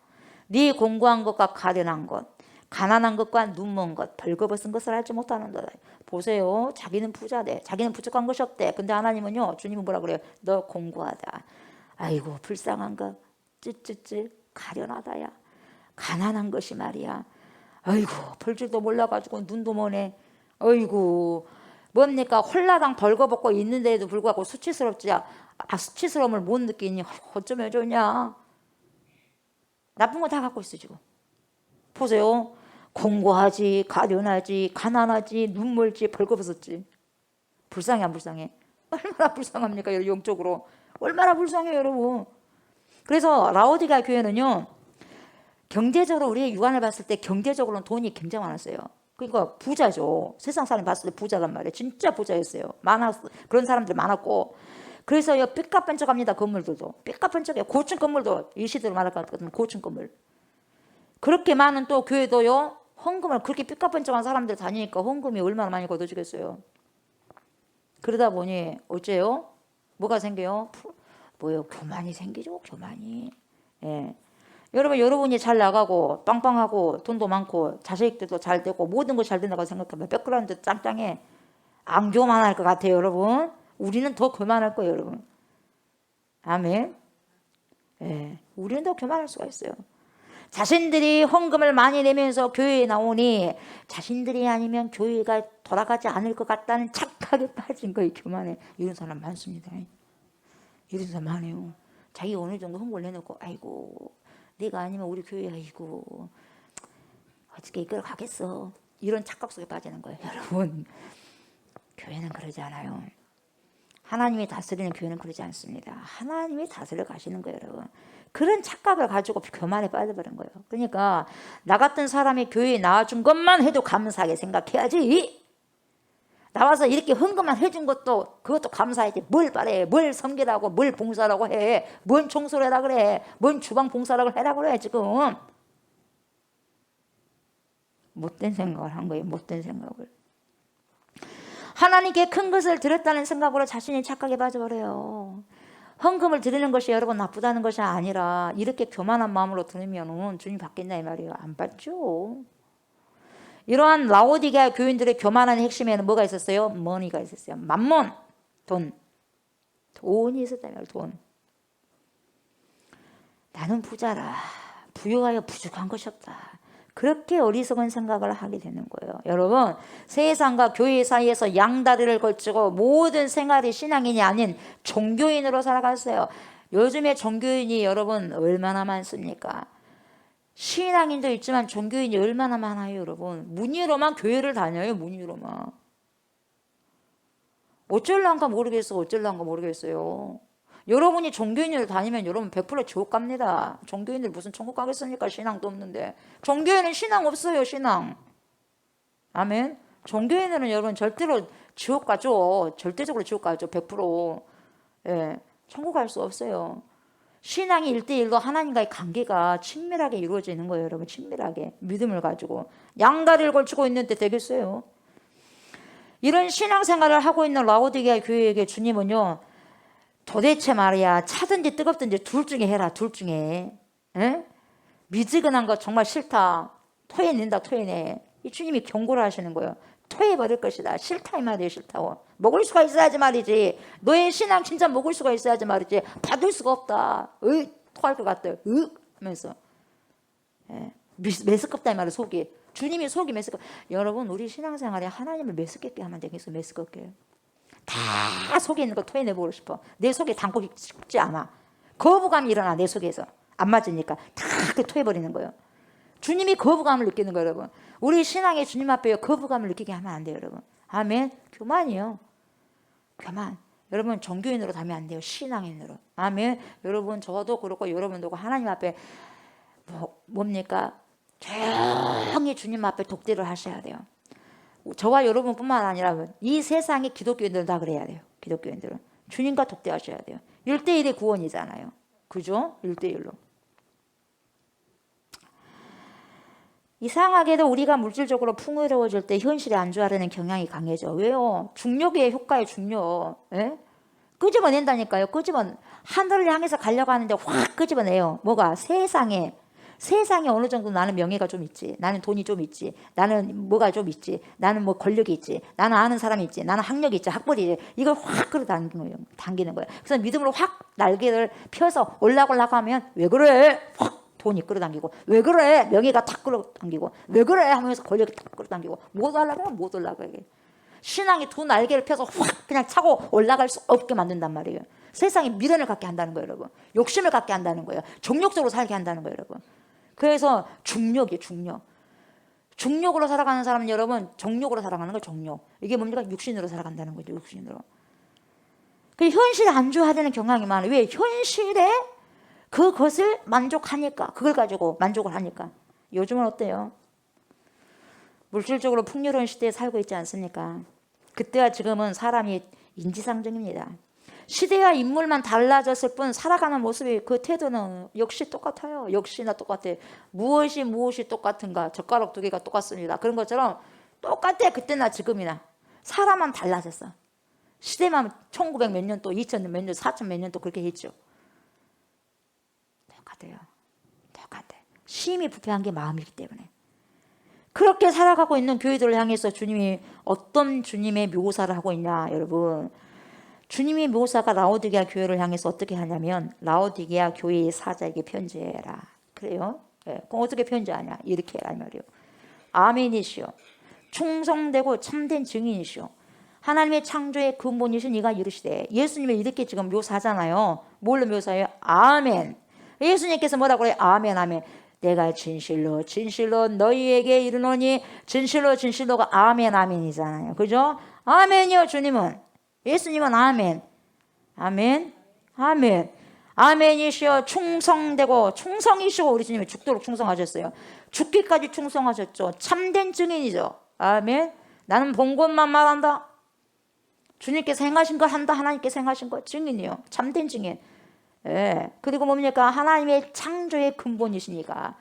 네 공고한 것과 가련한 것, 가난한 것과 눈먼 것, 벌거벗은 것을 알지 못하는도다. 보세요. 자기는 부자대. 자기는 부족한 것이 없대. 근데 하나님은요. 주님은 뭐라 그래요? 너 공고하다. 아이고 불쌍한 것. 찌찌찌 가련하다야. 가난한 것이 말이야. 아이고 벌줄도 몰라가지고 눈도 머네. 아이고 뭡니까? 홀라당 벌거벗고 있는데도 불구하고 수치스럽지. 수치스러움을 못 느끼니 어쩌면 좋냐. 나쁜 거 다 갖고 있어 지금. 보세요. 공고하지, 가련하지, 가난하지, 눈멀지, 벌거벗었지. 불쌍해 안 불쌍해? 얼마나 불쌍합니까? 영적으로. 얼마나 불쌍해요 여러분. 그래서 라오디게아 교회는요. 경제적으로 우리의 육안을 봤을 때 경제적으로는 돈이 굉장히 많았어요. 그러니까 부자죠. 세상 사람이 봤을 때 부자란 말이에요. 진짜 부자였어요. 그런 사람들 많았고. 그래서 삐까뻔쩍합니다. 건물들도. 삐까뻔쩍해요. 고층 건물도 이 시대로 말할 것 같으면 고층 건물. 그렇게 많은 또 교회도요. 헌금을 그렇게 삐까뻔쩍한 사람들 다니니까 헌금이 얼마나 많이 걷어지겠어요. 그러다 보니 어째요? 뭐가 생겨요? 뭐요? 교만이 생기죠. 교만이. 예. 여러분이 잘 나가고 빵빵하고 돈도 많고 자식들도 잘 되고 모든 것이 잘 된다고 생각하면 백그라운드 짱짱해. 안 교만할 것 같아요 여러분. 우리는 더 교만할 거예요 여러분. 아멘. 예, 우리는 더 교만할 수가 있어요. 자신들이 헌금을 많이 내면서 교회에 나오니 자신들이 아니면 교회가 돌아가지 않을 것 같다는 착각에 빠진 거예요. 교만해. 이런 사람 많습니다. 이런 사람 많아요. 자기 어느 정도 헌금을 내놓고 아이고 내가 아니면 우리 교회 아이고 어떻게 이끌어 가겠어. 이런 착각 속에 빠지는 거예요. 여러분 교회는 그러지 않아요. 하나님이 다스리는 교회는 그러지 않습니다. 하나님이 다스려 가시는 거예요 여러분. 그런 착각을 가지고 교만에 빠져버린 거예요. 그러니까 나 같은 사람이 교회에 나와준 것만 해도 감사하게 생각해야지. 나와서 이렇게 헌금만 해준 것도 그것도 감사해야지. 뭘 바래. 뭘 섬기라고 뭘 봉사라고 해. 뭔 청소를 해라 그래. 뭔 주방 봉사라고 해라 그래 지금. 못된 생각을 한 거예요. 못된 생각을. 하나님께 큰 것을 드렸다는 생각으로 자신이 착각에 빠져버려요. 헌금을 드리는 것이 여러분 나쁘다는 것이 아니라 이렇게 교만한 마음으로 드리면 주님 받겠냐 이 말이에요. 안 받죠. 이러한 라오디게아 교인들의 교만한 핵심에는 뭐가 있었어요? 머니가 있었어요. 만몬, 돈. 돈이 있었다면 돈. 나는 부자라. 부유하여 부족한 것이 없다. 그렇게 어리석은 생각을 하게 되는 거예요. 여러분 세상과 교회 사이에서 양다리를 걸치고 모든 생활이 신앙인이 아닌 종교인으로 살아갔어요. 요즘에 종교인이 여러분 얼마나 많습니까? 신앙인도 있지만 종교인이 얼마나 많아요 여러분. 문의로만 교회를 다녀요. 문의로만. 어쩔란가 모르겠어요. 여러분이 종교인을 다니면 여러분 100% 지옥 갑니다. 종교인들 무슨 천국 가겠습니까? 신앙도 없는데. 종교인은 신앙 없어요. 신앙. 아멘. 종교인들은 여러분 절대로 지옥 가죠. 절대적으로 지옥 가죠. 100%. 예, 천국 갈 수 없어요. 신앙이 1대1로 하나님과의 관계가 친밀하게 이루어지는 거예요. 여러분 친밀하게 믿음을 가지고. 양다리를 걸치고 있는데 되겠어요? 이런 신앙생활을 하고 있는 라오디게아 교회에게 주님은요. 도대체 말이야 차든지 뜨겁든지 둘 중에 해라. 둘 중에. 에? 미지근한 거 정말 싫다. 토해낸다, 토해내. 이 주님이 경고를 하시는 거예요. 토해버릴 것이다. 싫다 이 말이에요. 싫다고. 먹을 수가 있어야지 말이지. 너의 신앙 진짜 먹을 수가 있어야지 말이지. 받을 수가 없다. 토할 것 같아. 하면서. 예. 메스껍다 이 말이에요. 속이. 주님이 속이 메스껍. 여러분 우리 신앙생활에 하나님을 메스껍게 하면 되겠어. 메스껍게. 다 속에 있는 거 토해내보고 싶어. 내 속에 담고 싶지 않아. 거부감이 일어나 내 속에서. 안 맞으니까 다 토해버리는 거예요. 주님이 거부감을 느끼는 거예요, 여러분. 우리 신앙의 주님 앞에 거부감을 느끼게 하면 안 돼요, 여러분. 아멘. 교만이요. 교만. 여러분 종교인으로 가면 안 돼요. 신앙인으로. 아멘. 여러분 저도 그렇고 여러분도 그렇고 하나님 앞에 뭡니까? 조용히 주님 앞에 독대를 하셔야 돼요. 저와 여러분뿐만 아니라 이 세상의 기독교인들은 다 그래야 돼요. 기독교인들은. 주님과 독대하셔야 돼요. 1대1의 구원이잖아요. 그죠? 1대1로. 이상하게도 우리가 물질적으로 풍요로워질 때 현실에 안주하려는 경향이 강해져. 왜요? 중력의 효과예요. 중력. 예? 끄집어낸다니까요. 하늘을 향해서 가려고 하는데 확 끄집어내요. 뭐가? 세상에 어느 정도 나는 명예가 좀 있지. 나는 돈이 좀 있지. 나는 뭐가 좀 있지. 나는 뭐 권력이 있지. 나는 아는 사람이 있지. 나는 학력이 있지. 학벌이 있지. 이걸 확 끌어당기는 거예요. 그래서 믿음으로 확 날개를 펴서 올라가려고 하면 왜 그래? 확 돈이 끌어당기고 왜 그래? 명예가 탁 끌어당기고 왜 그래? 하면서 권력이 탁 끌어당기고 못 올라가게. 신앙이 두 날개를 펴서 확 그냥 차고 올라갈 수 없게 만든단 말이에요. 세상에 미련을 갖게 한다는 거예요, 여러분. 욕심을 갖게 한다는 거예요. 정욕적으로 살게 한다는 거예요, 여러분. 그래서 중력이에요, 중력. 중력으로 살아가는 사람은 여러분 정욕으로 살아가는 거예요, 정욕. 이게 뭡니까? 육신으로 살아간다는 거죠, 육신으로. 그 현실에 안주하려는 경향이 많아요. 왜? 현실에 그것을 만족하니까, 그걸 가지고 만족을 하니까. 요즘은 어때요? 물질적으로 풍요로운 시대에 살고 있지 않습니까? 그때와 지금은 사람이 인지상정입니다. 시대와 인물만 달라졌을 뿐 살아가는 모습이 그 태도는 역시 똑같아요. 역시나 똑같아. 무엇이 똑같은가? 젓가락 두 개가 똑같습니다. 그런 것처럼 똑같아. 그때나 지금이나. 사람만 달라졌어. 시대만 1900 몇 년도, 2000 몇 년, 4000 몇 년도 그렇게 했죠. 똑같아요. 심히 부패한 게 마음이기 때문에. 그렇게 살아가고 있는 교회들을 향해서 주님이 어떤 주님의 묘사를 하고 있냐, 여러분. 주님의 묘사가 라오디게아 교회를 향해서 어떻게 하냐면 라오디게아 교회의 사자에게 편지해라. 그래요? 네. 그럼 어떻게 편지하냐? 이렇게 해라 이 말이에요. 아멘이시오. 충성되고 참된 증인이시오. 하나님의 창조의 근본이신 이가 이르시되. 예수님이 이렇게 지금 묘사하잖아요. 뭘로 묘사해요? 아멘. 예수님께서 뭐라고 그래요? 아멘, 아멘. 내가 진실로 너희에게 이르노니 진실로가 아멘, 아멘이잖아요. 그죠? 아멘이요, 주님은. 예수님은 아멘. 아멘. 아멘. 아멘이시여. 충성이시고 우리 주님이 죽도록 충성하셨어요. 죽기까지 충성하셨죠. 참된 증인이죠. 아멘. 나는 본 것만 말한다. 주님께서 행하신 걸 한다. 하나님께서 행하신 거 증인이요. 참된 증인. 예. 그리고 뭡니까? 하나님의 창조의 근본이시니까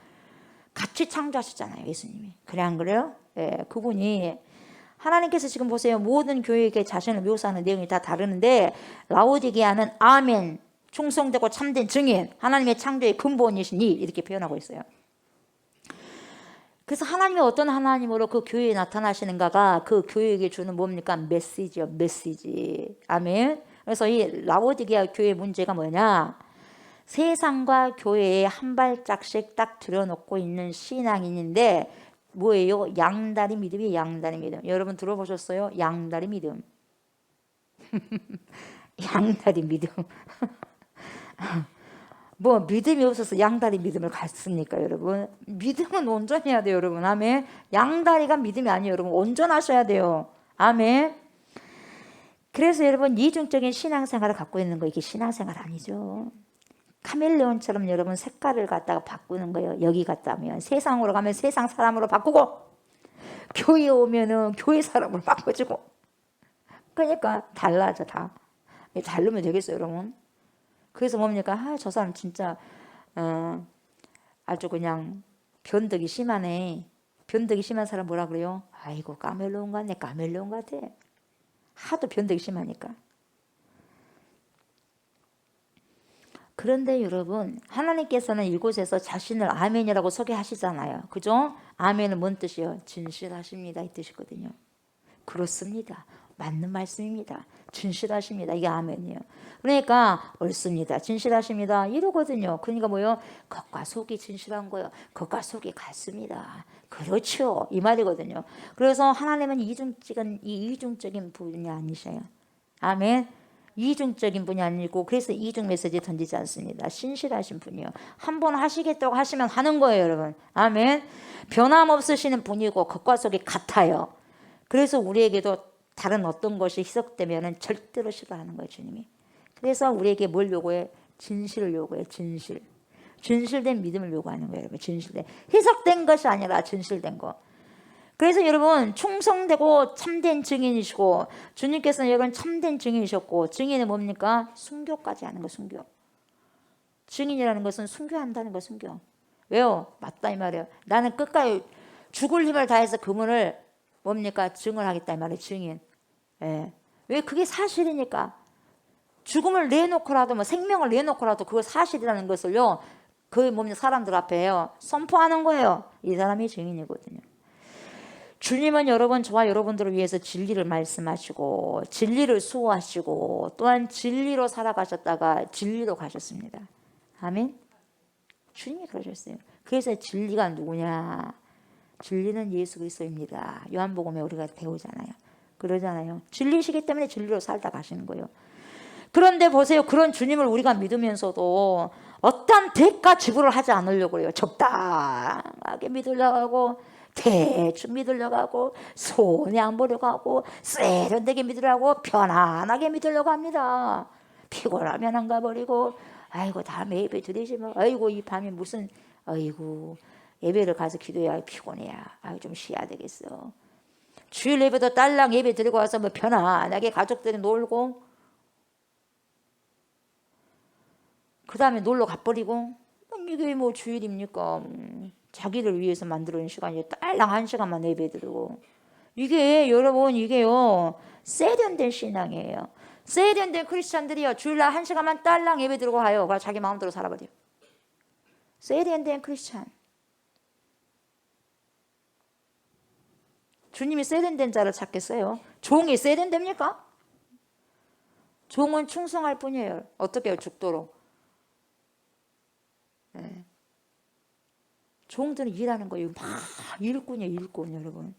같이 창조하셨잖아요. 예수님이. 그래 안 그래요? 예. 그분이 하나님께서 지금 보세요. 모든 교회에게 자신을 묘사하는 내용이 다 다르는데 라오디게아는 아멘, 충성되고 참된 증인, 하나님의 창조의 근본이시니 이렇게 표현하고 있어요. 그래서 하나님이 어떤 하나님으로 그 교회에 나타나시는가가 그 교회에게 주는 뭡니까? 메시지요. 메시지. 아멘. 그래서 이 라오디게아 교회의 문제가 뭐냐? 세상과 교회에 한 발짝씩 딱 들여놓고 있는 신앙인인데 뭐예요? 양다리 믿음이 양다리 믿음. 여러분 들어보셨어요? 양다리 믿음. 양다리 믿음. 뭐 믿음이 없어서 양다리 믿음을 갖습니까, 여러분? 믿음은 온전해야 돼요, 여러분. 아멘. 양다리가 믿음이 아니에요, 여러분. 온전하셔야 돼요. 아멘. 그래서 여러분 이중적인 신앙생활을 갖고 있는 거 이게 신앙생활 아니죠. 카멜레온처럼 여러분 색깔을 갖다가 바꾸는 거예요. 여기 갔다 하면 세상으로 가면 세상 사람으로 바꾸고 교회에 오면은 교회 사람으로 바꿔주고. 그러니까 달라져 다. 다르면 되겠어요, 여러분. 그래서 뭡니까? 저 사람 진짜 아주 그냥 변덕이 심하네. 변덕이 심한 사람 뭐라 그래요? 아이고 카멜레온 같네. 카멜레온 같아. 하도 변덕이 심하니까. 그런데 여러분, 하나님께서는 이곳에서 자신을 아멘이라고 소개하시잖아요. 그죠? 아멘은 뭔 뜻이요? 진실하십니다 이 뜻이거든요. 그렇습니다. 맞는 말씀입니다. 진실하십니다. 이게 아멘이에요. 그러니까 옳습니다. 진실하십니다. 이러거든요. 그러니까 뭐요? 겉과 속이 진실한 거예요. 겉과 속이 같습니다. 그렇죠. 이 말이거든요. 그래서 하나님은 이중적인 분이 아니셔요. 아멘. 이중적인 분이 아니고 그래서 이중 메시지 던지지 않습니다. 신실하신 분이요. 한 번 하시겠다고 하시면 하는 거예요, 여러분. 아멘. 변함없으시는 분이고 겉과 속이 같아요. 그래서 우리에게도 다른 어떤 것이 희석되면 절대로 싫어하는 거예요, 주님이. 그래서 우리에게 뭘 요구해? 진실을 요구해. 진실된 믿음을 요구하는 거예요, 여러분. 진실된. 희석된 것이 아니라 진실된 거. 그래서 여러분 충성되고 참된 증인이시고 주님께서는 여러분 참된 증인이셨고 증인은 뭡니까? 순교까지 하는 거. 순교. 증인이라는 것은 순교한다는 거. 순교. 왜요? 맞다 이 말이에요. 나는 끝까지 죽을 힘을 다해서 그분을 뭡니까? 증언하겠다 이 말이에요. 증인. 예. 왜? 그게 사실이니까. 죽음을 내놓고라도 생명을 내놓고라도 그걸 사실이라는 것을요. 그 뭡니까? 사람들 앞에요. 선포하는 거예요. 이 사람이 증인이거든요. 주님은 여러분 저와 여러분들을 위해서 진리를 말씀하시고 진리를 수호하시고 또한 진리로 살아가셨다가 진리로 가셨습니다. 아멘. 주님이 그러셨어요. 그래서 진리가 누구냐? 진리는 예수 그리스도입니다. 요한복음에 우리가 배우잖아요. 그러잖아요. 진리시기 때문에 진리로 살다 가시는 거예요. 그런데 보세요. 그런 주님을 우리가 믿으면서도 어떤 대가 지불을 하지 않으려고 해요. 적당하게 믿으려고 하고 대충 믿으려고 하고 손해 안 보려고 하고 세련되게 믿으려고 하고 편안하게 믿으려고 합니다. 피곤하면 안 가버리고 아이고 다음에 예배 드리지 뭐. 아이고 이 밤에 무슨 아이고 예배를 가서 기도해야 피곤해야. 아이고 좀 쉬어야 되겠어. 주일 예배도 딸랑 예배 드리고 와서 뭐 편안하게 가족들이 놀고 그 다음에 놀러 가버리고 이게 뭐 주일입니까? 자기를 위해서 만들어낸 시간이 딸랑 1시간만 예배 드리고 이게 여러분 이게요 세련된 신앙이에요. 세련된 크리스찬들이요 주일날 1시간만 딸랑 예배 드리고 가요. 그래서 자기 마음대로 살아버려요. 세련된 크리스찬. 주님이 세련된 자를 찾겠어요? 종이 세련됩니까? 종은 충성할 뿐이에요. 어떻게 해요? 죽도록. 네. 종들은 일하는 거예요. 막 일꾼이에요. 일꾼 여러분.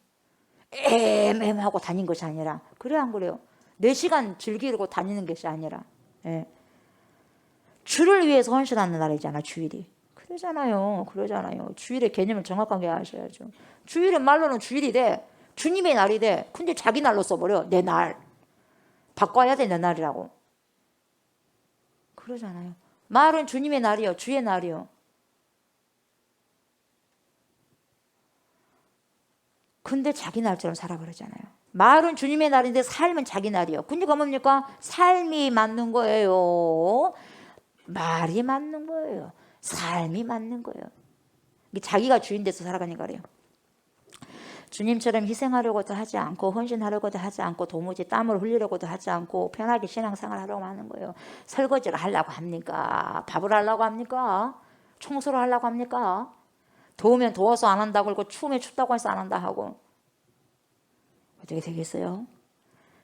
애매하고 다닌 것이 아니라 그래 안 그래요? 4시간 즐기고 다니는 것이 아니라 예. 주를 위해서 헌신하는 날이잖아 주일이. 그러잖아요. 주일의 개념을 정확하게 아셔야죠. 주일은 말로는 주일이래. 주님의 날이 돼. 근데 자기 날로 써버려. 내 날. 바꿔야 돼 내 날이라고. 그러잖아요. 말은 주님의 날이요. 주의 날이요. 근데 자기 날처럼 살아버리잖아요. 말은 주님의 날인데 삶은 자기 날이요. 근데 그 뭡니까? 삶이 맞는 거예요. 말이 맞는 거예요. 삶이 맞는 거예요. 자기가 주인 돼서 살아가니까 그래요. 주님처럼 희생하려고도 하지 않고 헌신하려고도 하지 않고 도무지 땀을 흘리려고도 하지 않고 편하게 신앙생활 하려고 하는 거예요. 설거지를 하려고 합니까? 밥을 하려고 합니까? 청소를 하려고 합니까? 더우면 더워서 안 한다고 그러고 추우면 춥다고 해서 안 한다 하고 어떻게 되겠어요?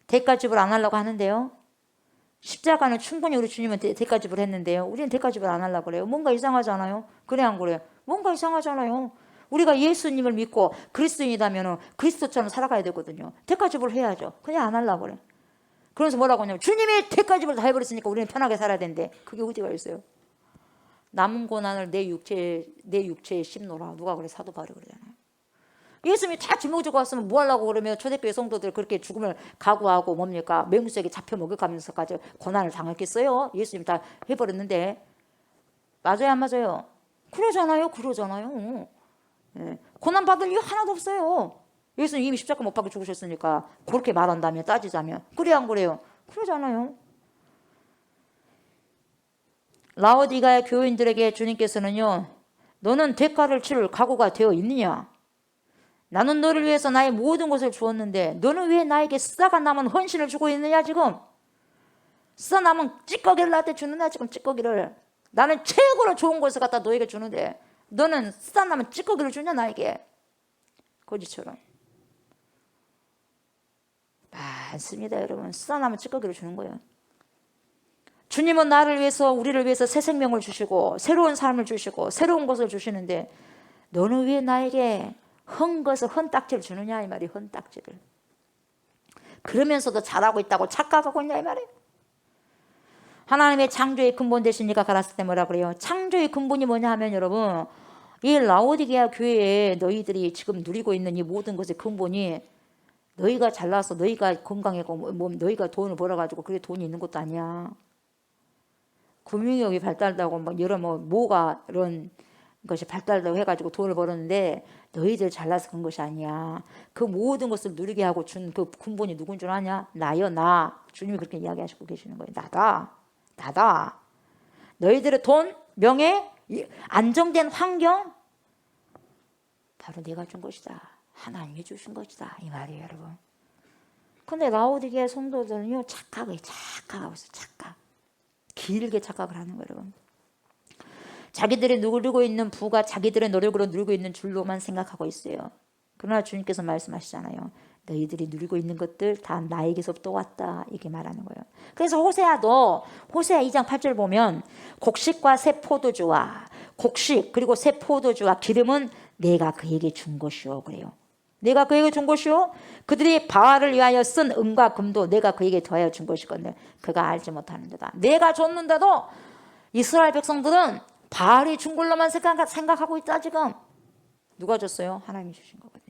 대가지불 안 하려고 하는데요. 십자가는 충분히 우리 주님은 대가지불 했는데요. 우리는 대가지불 안 하려고 그래요. 뭔가 이상하잖아요. 그래 안 그래요? 뭔가 이상하잖아요. 우리가 예수님을 믿고 그리스도인이라면 그리스도처럼 살아가야 되거든요. 대가지불 해야죠. 그냥 안 하려고 그래. 그래서 뭐라고 하냐면 주님이 대가지불 다 해버렸으니까 우리는 편하게 살아야 되는데 그게 어디가 있어요? 남은 고난을 내 육체에 씹노라. 누가 그래? 사도 바울이 그러잖아요. 예수님이 다 짊어지고 왔으면 뭐 하려고 그러면 초대교회 성도들 그렇게 죽음을 각오하고 뭡니까? 맹수에게 잡혀 먹여가면서까지 고난을 당했겠어요? 예수님 다 해버렸는데 맞아요 안 맞아요? 그러잖아요. 예. 고난 받을 이유 하나도 없어요. 예수님 이미 십자가 못 박혀 죽으셨으니까 그렇게 말한다면 따지자면 그래 안 그래요? 그러잖아요. 라오디가의 교인들에게 주님께서는요 너는 대가를 치를 각오가 되어 있느냐? 나는 너를 위해서 나의 모든 것을 주었는데 너는 왜 나에게 싹가 남은 헌신을 주고 있느냐 지금? 싹 남은 찌꺼기를 나한테 주느냐 지금 찌꺼기를. 나는 최고로 좋은 것을 갖다 너에게 주는데 너는 쓰다 남은 찌꺼기를 주냐 나에게. 거지처럼 많습니다 여러분. 쓰다 남은 찌꺼기를 주는 거예요. 주님은 나를 위해서 우리를 위해서 새 생명을 주시고 새로운 삶을 주시고 새로운 것을 주시는데 너는 왜 나에게 헌 것을 헌 딱지를 주느냐 이 말이에요. 헌 딱지를. 그러면서도 잘하고 있다고 착각하고 있냐 이 말이에요. 하나님의 창조의 근본 되신 이가 갈았을 때 뭐라 그래요? 창조의 근본이 뭐냐 하면 여러분 이 라오디게아 교회에 너희들이 지금 누리고 있는 이 모든 것의 근본이 너희가 잘나서 너희가 건강하고 너희가 돈을 벌어가지고 그게 돈이 있는 것도 아니야. 금융력이 발달하고 뭐 여러 뭐가 이런 것이 발달되고 해가지고 돈을 벌었는데 너희들 잘나서 그런 것이 아니야. 그 모든 것을 누리게 하고 준 그 근본이 누군 줄 아냐? 나요 나. 주님이 그렇게 이야기하시고 계시는 거예요. 나다. 너희들의 돈, 명예, 안정된 환경 바로 내가 준 것이다. 하나님이 주신 것이다. 이 말이에요 여러분. 근데 라오디게아 성도들은요 착각하고 있어. 착각. 길게 착각을 하는 거예요 여러분. 자기들이 누리고 있는 부가 자기들의 노력으로 누리고 있는 줄로만 생각하고 있어요. 그러나 주님께서 말씀하시잖아요. 너희들이 누리고 있는 것들 다 나에게서부터 왔다. 이렇게 말하는 거예요. 그래서 호세아도 호세아 2장 8절 보면 곡식과 새 포도주와 곡식 그리고 새 포도주와 기름은 내가 그에게 준 것이요. 그래요. 내가 그에게 준 것이요. 그들이 바알을 위하여 쓴 은과 금도 내가 그에게 더하여 준 것이거늘 그가 알지 못하는도다. 내가 줬는데도 이스라엘 백성들은 바알이 준 걸로만 생각하고 있다 지금. 누가 줬어요? 하나님이 주신 거거든요.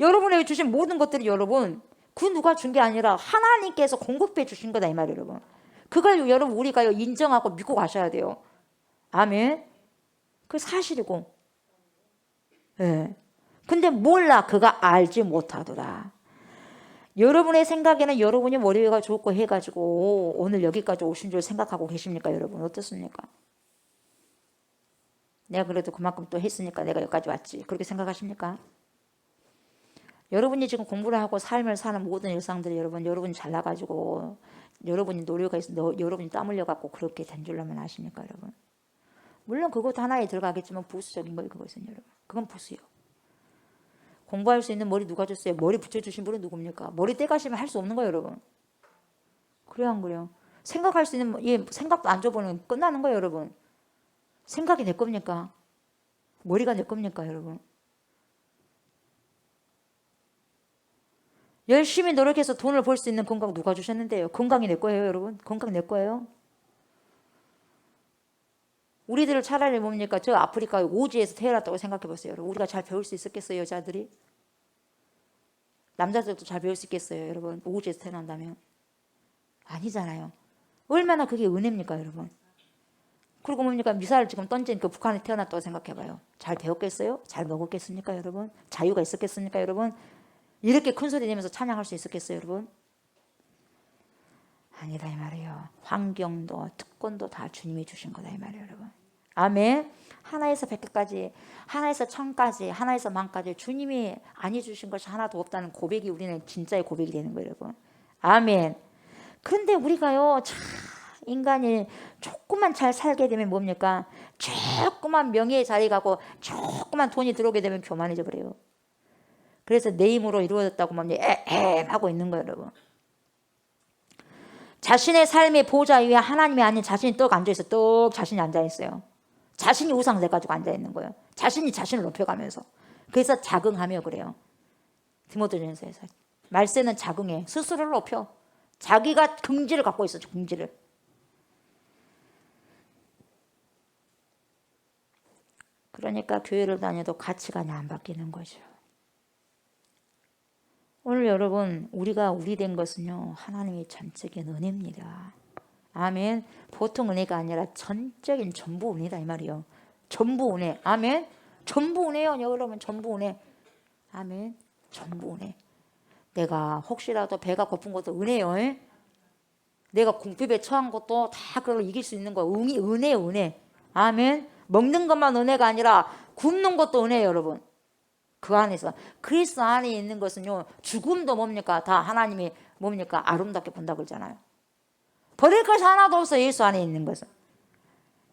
여러분에게 주신 모든 것들이 여러분 그 누가 준 게 아니라 하나님께서 공급해 주신 거다 이 말이에요 여러분. 그걸 여러분 우리가 인정하고 믿고 가셔야 돼요. 아멘. 그 사실이고. 네. 근데 몰라. 그가 알지 못하더라. 여러분의 생각에는 여러분이 머리가 좋고 해가지고 오늘 여기까지 오신 줄 생각하고 계십니까 여러분? 어떻습니까? 내가 그래도 그만큼 또 했으니까 내가 여기까지 왔지. 그렇게 생각하십니까? 여러분이 지금 공부를 하고 삶을 사는 모든 일상들이 여러분이 잘나가지고 여러분이 노력가 있어 여러분이 땀 흘려갖고 그렇게 된 줄로만 아십니까 여러분? 물론 그것도 하나에 들어가겠지만 부수적인 거예요 그것은 여러분. 그건 부수요. 공부할 수 있는 머리 누가 줬어요? 머리 붙여주신 분은 누굽니까? 머리 떼가시면 할 수 없는 거예요 여러분. 그래요 안 그래요? 생각할 수 있는 생각도 안 줘보면 끝나는 거예요 여러분. 생각이 내 겁니까? 머리가 내 겁니까 여러분? 열심히 노력해서 돈을 벌 수 있는 건강 누가 주셨는데요? 건강이 내 거예요 여러분. 건강 내 거예요. 우리들을 차라리 뭡니까? 저 아프리카 오지에서 태어났다고 생각해 보세요 여러분. 우리가 잘 배울 수 있었겠어요 여자들이? 남자들도 잘 배울 수 있겠어요 여러분? 오지에서 태어난다면? 아니잖아요. 얼마나 그게 은혜입니까 여러분? 그리고 뭡니까? 미사일 지금 던진 그 북한에 태어났다고 생각해봐요. 잘 배웠겠어요? 잘 먹었겠습니까 여러분? 자유가 있었겠습니까 여러분? 이렇게 큰 소리 내면서 찬양할 수 있었겠어요 여러분? 아니다 이 말이에요. 환경도 특권도 다 주님이 주신 거다 이 말이에요 여러분. 아멘. 하나에서 100개까지 하나에서 1000까지 하나에서 10,000까지 주님이 아니 주신 것이 하나도 없다는 고백이 우리는 진짜의 고백이 되는 거예요 여러분. 아멘. 그런데 우리가요 참 인간이 조금만 잘 살게 되면 뭡니까? 조금만 명예의 자리 가고 조금만 돈이 들어오게 되면 교만해져 버려요. 그래서 내 힘으로 이루어졌다고 막 하고 있는 거예요 여러분. 자신의 삶의 보좌 위에 하나님이 아닌 자신이 떡 앉아있어요. 떡 자신이 앉아있어요. 자신이 우상 돼가지고 앉아있는 거예요. 자신이 자신을 높여가면서. 그래서 자긍하며 그래요. 디모데전서에서 말세는 자긍해. 스스로를 높여. 자기가 긍지를 갖고 있어. 긍지를. 그러니까 교회를 다녀도 가치관이 안 바뀌는 거죠. 오늘 여러분 우리가 우리 된 것은요 하나님의 전적인 은혜입니다. 아멘. 보통 은혜가 아니라 전적인 전부 은혜다 이 말이요. 전부 은혜. 아멘. 전부 은혜요 여러분. 전부 은혜. 아멘. 전부 은혜. 내가 혹시라도 배가 고픈 것도 은혜요. 내가 궁핍에 처한 것도 다 그걸 이길 수 있는 거 은혜요 은혜. 아멘. 먹는 것만 은혜가 아니라 굶는 것도 은혜예요 여러분. 그 안에서 그리스도 안에 있는 것은요 죽음도 뭡니까? 다 하나님이 뭡니까? 아름답게 본다고 그러잖아요. 버릴 것이 하나도 없어 예수 안에 있는 것은.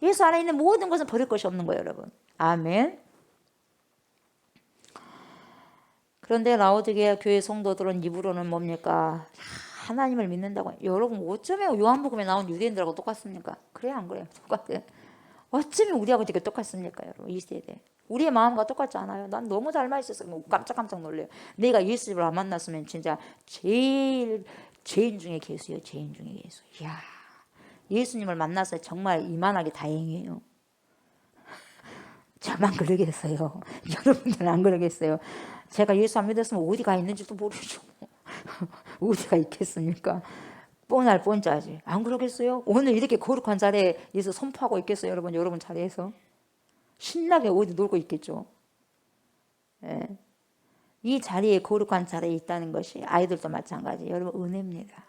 예수 안에 있는 모든 것은 버릴 것이 없는 거예요, 여러분. 아멘. 그런데 라오디게아 교회 성도들은 입으로는 뭡니까? 하나님을 믿는다고. 여러분 어쩌면 요한복음에 나온 유대인들하고 똑같습니까? 그래요, 안 그래요? 똑같아요. 어쩌면 우리하고 되게 똑같습니까, 여러분? 이 세대. 우리의 마음과 똑같지 않아요? 난 너무 닮아 있어서 깜짝깜짝 놀래요. 내가 예수를 안 만났으면 진짜 제일 죄인 중에 개수예요. 죄인 중에 개수. 이야, 예수님을 만나서 정말 이만하게 다행이에요. 저만 그러겠어요. 여러분들은 안 그러겠어요. 제가 예수 안 믿었으면 어디가 있는지도 모르죠. 어디가 있겠습니까? 뻔할 뻔짜지. 안 그러겠어요? 오늘 이렇게 거룩한 자리에 예수 선포하고 있겠어요, 여러분? 여러분 자리에서 신나게 어디 놀고 있겠죠. 예. 이 자리에 거룩한 자리에 있다는 것이 아이들도 마찬가지. 여러분 은혜입니다.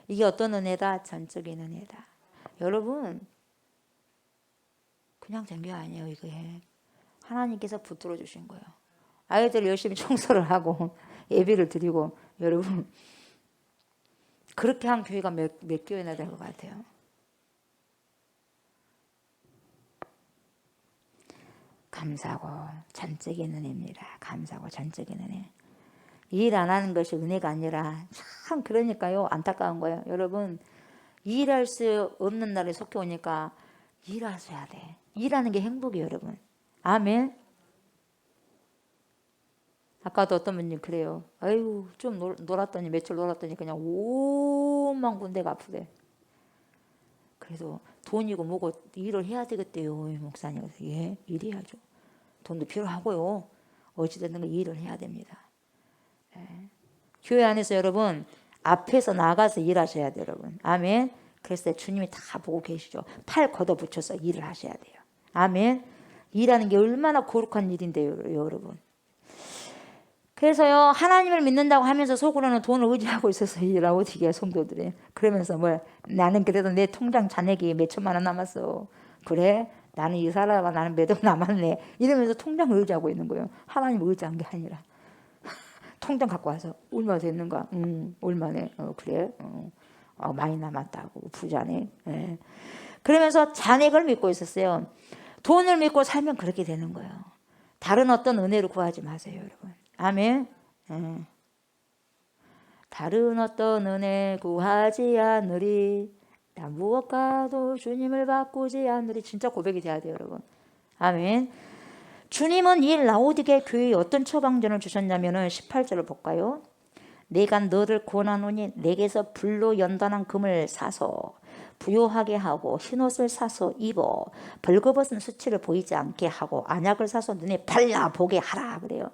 이게 어떤 은혜다? 전적인 은혜다. 여러분 그냥 된 게 아니에요. 이게 하나님께서 붙들어 주신 거예요. 아이들 열심히 청소를 하고 예배를 드리고 여러분 그렇게 한 교회가 몇 교회나 될 것 같아요. 감사하고 전적인 은혜입니다. 감사하고 전적인 은혜. 일 안 하는 것이 은혜가 아니라 참 그러니까요. 안타까운 거예요. 여러분 일할 수 없는 날에 속해 오니까 일하셔야 돼. 일하는 게 행복이에요, 여러분. 아멘. 아까도 어떤 분이 그래요. 아유 좀 놀았더니 며칠 놀았더니 그냥 온만 군데가 아프대. 그래도 돈이고 뭐고 일을 해야 되겠대요, 목사님. 그래서 예, 일해야죠. 돈도 필요하고요. 어찌됐든 일을 해야 됩니다. 예. 교회 안에서 여러분 앞에서 나가서 일하셔야 돼요, 여러분. 아멘. 그래서 주님이 다 보고 계시죠. 팔 걷어붙여서 일을 하셔야 돼요. 아멘. 일하는 게 얼마나 거룩한 일인데요, 여러분. 그래서요 하나님을 믿는다고 하면서 속으로는 돈을 의지하고 있어서 이 라오디게아 성도들이 그러면서 뭐 나는 그래도 내 통장 잔액이 몇 천만 원 남았어. 그래? 나는 이 사람아 나는 몇 원 남았네. 이러면서 통장을 의지하고 있는 거예요. 하나님을 의지한 게 아니라 통장 갖고 와서 얼마 됐는가? 얼마네? 그래? 많이 남았다고 부자네. 예. 그러면서 잔액을 믿고 있었어요. 돈을 믿고 살면 그렇게 되는 거예요. 다른 어떤 은혜를 구하지 마세요, 여러분. 아멘. 다른 어떤 은혜 구하지 않으리. 나 무엇과도 주님을 바꾸지 않으리. 진짜 고백이 돼야 돼요, 여러분. 아멘. 주님은 이 라오디게 교회에 어떤 처방전을 주셨냐면은 18절을 볼까요? 내가 너를 권하노니 내게서 불로 연단한 금을 사서 부요하게 하고 흰옷을 사서 입어 벌거벗은 수치를 보이지 않게 하고 안약을 사서 눈에 발라 보게 하라 그래요.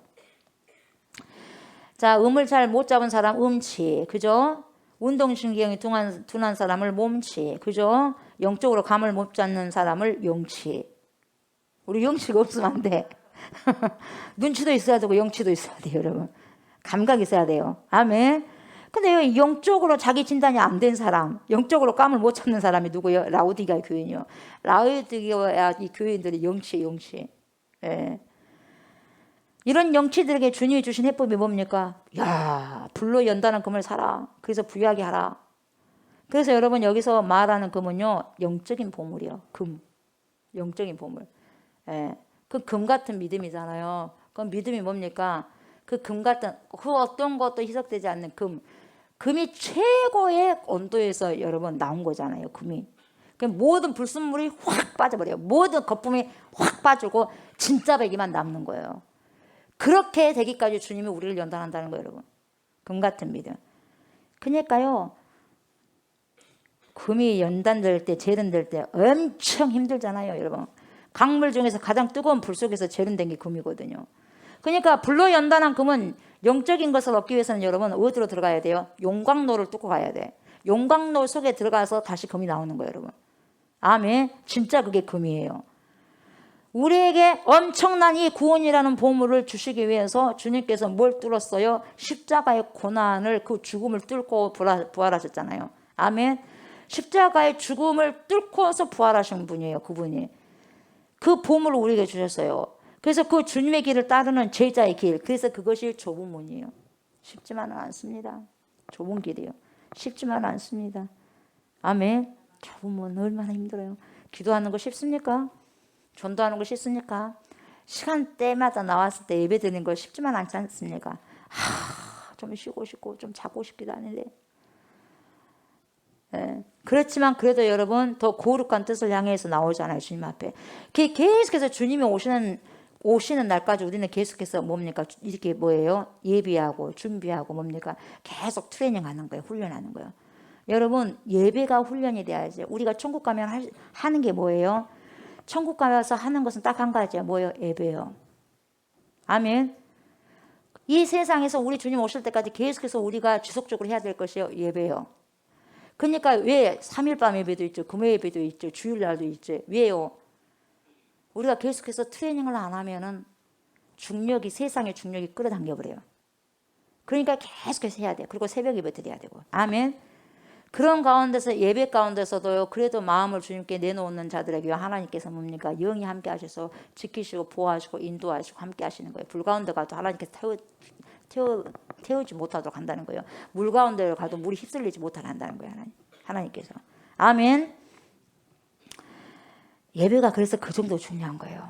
자, 음을 잘 못 잡은 사람 음치, 그죠? 운동신경이 둔한 사람을 몸치, 그죠? 영적으로 감을 못 잡는 사람을 영치. 우리 영치가 없으면 안 돼. 눈치도 있어야 되고 영치도 있어야 돼요, 여러분. 감각이 있어야 돼요. 아멘. 근데 영적으로 자기 진단이 안 된 사람, 영적으로 감을 못 잡는 사람이 누구예요? 라오디게아 교인이요. 라오디게아 이 교인들이 영치. 예. 이런 영치들에게 주님이 주신 해법이 뭡니까? 야, 불로 연다는 금을 사라. 그래서 부유하게 하라. 그래서 여러분 여기서 말하는 금은요, 영적인 보물이요. 금, 영적인 보물. 예. 그 금 같은 믿음이잖아요. 그 믿음이 뭡니까? 그 금 같은 그 어떤 것도 희석되지 않는 금. 금이 최고의 온도에서 여러분 나온 거잖아요. 금이. 그 모든 불순물이 확 빠져버려요. 모든 거품이 확 빠지고 진짜 백이만 남는 거예요. 그렇게 되기까지 주님이 우리를 연단한다는 거예요, 여러분. 금 같은 믿음. 그러니까요, 금이 연단될 때, 재련될 때 엄청 힘들잖아요, 여러분. 강물 중에서 가장 뜨거운 불 속에서 재련된 게 금이거든요. 그러니까 불로 연단한 금은 영적인 것을 얻기 위해서는 여러분 어디로 들어가야 돼요? 용광로를 뚫고 가야 돼. 용광로 속에 들어가서 다시 금이 나오는 거예요, 여러분. 아멘. 진짜 그게 금이에요. 우리에게 엄청난 이 구원이라는 보물을 주시기 위해서 주님께서 뭘 뚫었어요? 십자가의 고난을, 그 죽음을 뚫고 부활하셨잖아요. 아멘. 십자가의 죽음을 뚫고서 부활하신 분이에요. 그분이. 그 보물을 우리에게 주셨어요. 그래서 그 주님의 길을 따르는 제자의 길. 그래서 그것이 좁은 문이에요. 쉽지만은 않습니다. 좁은 길이에요. 쉽지만은 않습니다. 아멘. 좁은 문 얼마나 힘들어요. 기도하는 거 쉽습니까? 전도하는 거 쉽습니까? 시간대마다 나왔을 때 예배 드리는 거 쉽지만 않지 않습니까? 좀 쉬고 싶고 좀 자고 싶기도 하는데. 예. 그렇지만 그래도 여러분 더 거룩한 뜻을 향해서 나오잖아요. 주님 앞에. 계속해서 주님이 오시는 날까지 우리는 계속해서 뭡니까? 이렇게 뭐예요? 예비하고 준비하고 뭡니까? 계속 트레이닝하는 거예요. 훈련하는 거예요. 여러분 예배가 훈련이 돼야지. 우리가 천국 가면 하는 게 뭐예요? 천국 가서 하는 것은 딱 한 가지야. 뭐예요? 예배요. 아멘. 이 세상에서 우리 주님 오실 때까지 계속해서 우리가 지속적으로 해야 될 것이요. 예배요. 그러니까 왜 3일 밤 예배도 있죠. 금요 예배도 있죠. 주일날도 있죠. 왜요? 우리가 계속해서 트레이닝을 안 하면은 세상의 중력이 끌어당겨버려요. 그러니까 계속해서 해야 돼요. 그리고 새벽 예배 드려야 되고. 아멘. 그런 가운데서 예배 가운데서도요. 그래도 마음을 주님께 내놓는 자들에게 하나님께서 뭡니까? 영이 함께 하셔서 지키시고 보호하시고 인도하시고 함께 하시는 거예요. 불 가운데 가도 하나님께서 태우지 못하도록 한다는 거예요. 물 가운데 가도 물이 휩쓸리지 못하게 한다는 거예요. 하나님께서. 아멘. 예배가 그래서 그 정도 중요한 거예요.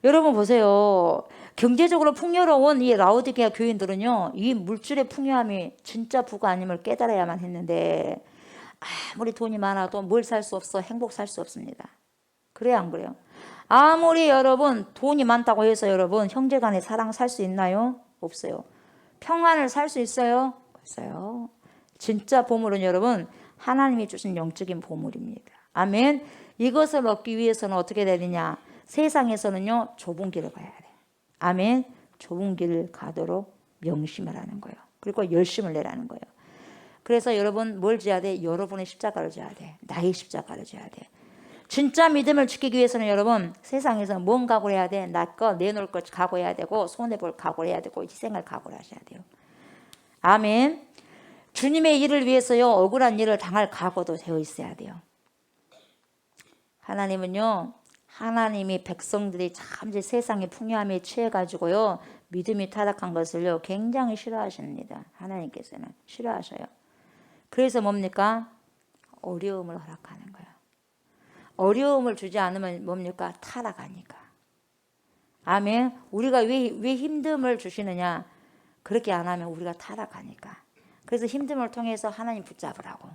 여러분 보세요. 경제적으로 풍요로운 이 라오디게아 교인들은요. 이 물질의 풍요함이 진짜 부가 아님을 깨달아야만 했는데 아무리 돈이 많아도 뭘 살 수 없어. 행복 살 수 없습니다. 그래요 안 그래요? 아무리 여러분 돈이 많다고 해서 여러분 형제간의 사랑 살 수 있나요? 없어요. 평안을 살 수 있어요? 없어요. 진짜 보물은 여러분 하나님이 주신 영적인 보물입니다. 아멘. 이것을 얻기 위해서는 어떻게 해야 되느냐? 세상에서는요 좁은 길을 가야 돼. 아멘. 좁은 길을 가도록 명심을 하는 거예요. 그리고 열심을 내라는 거예요. 그래서 여러분 뭘 져야 돼? 여러분의 십자가를 져야 돼. 나의 십자가를 져야 돼. 진짜 믿음을 지키기 위해서는 여러분 세상에서 뭔 각오를 해야 돼? 나 거 내놓을 것 각오해야 되고 손해볼 각오를 해야 되고 희생할 각오를 하셔야 돼요. 아멘. 주님의 일을 위해서요 억울한 일을 당할 각오도 되어 있어야 돼요. 하나님은요 하나님이 백성들이 참 이제 세상의 풍요함에 취해가지고요 믿음이 타락한 것을요 굉장히 싫어하십니다. 하나님께서는 싫어하셔요. 그래서 뭡니까? 어려움을 허락하는 거예요. 어려움을 주지 않으면 뭡니까? 타락하니까. 아멘. 우리가 왜 힘듦을 주시느냐? 그렇게 안 하면 우리가 타락하니까. 그래서 힘듦을 통해서 하나님 붙잡으라고.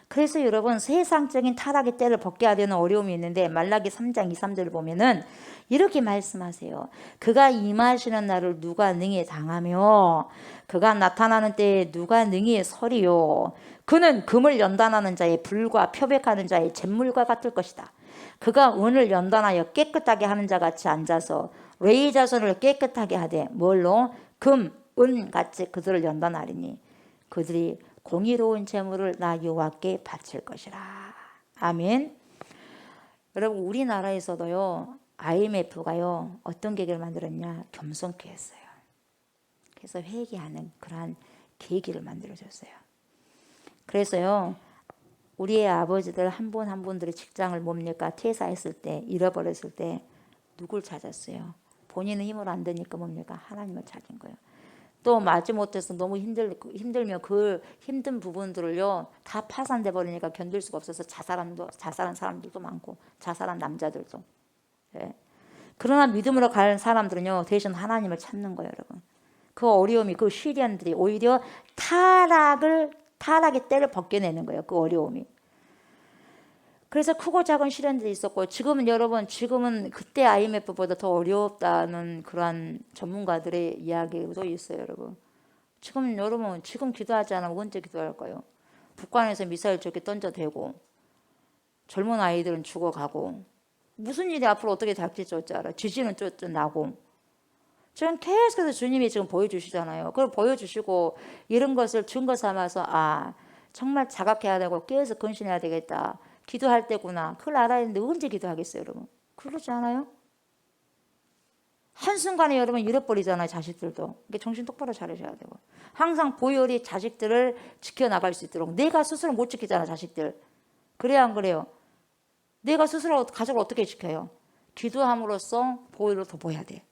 그래서 여러분 세상적인 타락의 때를 벗겨야 되는 어려움이 있는데 말라기 3장 2, 3절을 보면은 이렇게 말씀하세요. 그가 임하시는 날을 누가 능히 당하며 그가 나타나는 때에 누가 능히 서리요. 그는 금을 연단하는 자의 불과 표백하는 자의 잿물과 같을 것이다. 그가 은을 연단하여 깨끗하게 하는 자 같이 앉아서 레위 자손을 깨끗하게 하되 뭘로? 금, 은 같이 그들을 연단하리니 그들이 공의로운 재물을 나 여호와께 바칠 것이라. 아멘. 여러분 우리나라에서도요 IMF가요 어떤 계기를 만들었냐? 겸손케 했어요. 그래서 회개하는 그러한 계기를 만들어줬어요. 그래서요 우리의 아버지들 한 분 한 분들의 직장을 뭡니까? 퇴사했을 때 잃어버렸을 때 누굴 찾았어요? 본인의 힘으로 안 되니까 뭡니까? 하나님을 찾은 거예요. 또 마지못해서 너무 힘들면 그 힘든 부분들을요 다 파산돼 버리니까 견딜 수가 없어서 자살한 사람들도 많고 자살한 남자들도. 예. 그러나 믿음으로 갈 사람들은요 대신 하나님을 찾는 거예요, 여러분. 그 어려움이 그 시련들이 오히려 타락의 때를 벗겨내는 거예요, 그 어려움이. 그래서 크고 작은 시련들이 있었고 지금은 그때 IMF보다 더 어렵다는 그러한 전문가들의 이야기도 있어요, 여러분. 지금 기도하지 않으면 언제 기도할까요? 북한에서 미사일 저렇게 던져대고 젊은 아이들은 죽어가고 무슨 일이 앞으로 어떻게 닥칠지 알아? 지진은 쫓쫓 나고. 지금 계속해서 주님이 지금 보여주시잖아요. 그걸 보여주시고 이런 것을 증거 삼아서 정말 자각해야 되고 깨어서 근신해야 되겠다. 기도할 때구나. 그걸 알아야 되는데 언제 기도하겠어요, 여러분? 그러지 않아요? 한순간에 여러분 잃어버리잖아요, 자식들도. 그러니까 정신 똑바로 차리셔야 되고. 항상 보혈이 자식들을 지켜나갈 수 있도록. 내가 스스로 못 지키잖아, 자식들. 그래야 안 그래요? 내가 스스로 가족을 어떻게 지켜요? 기도함으로써 보혈로 덮어야 돼.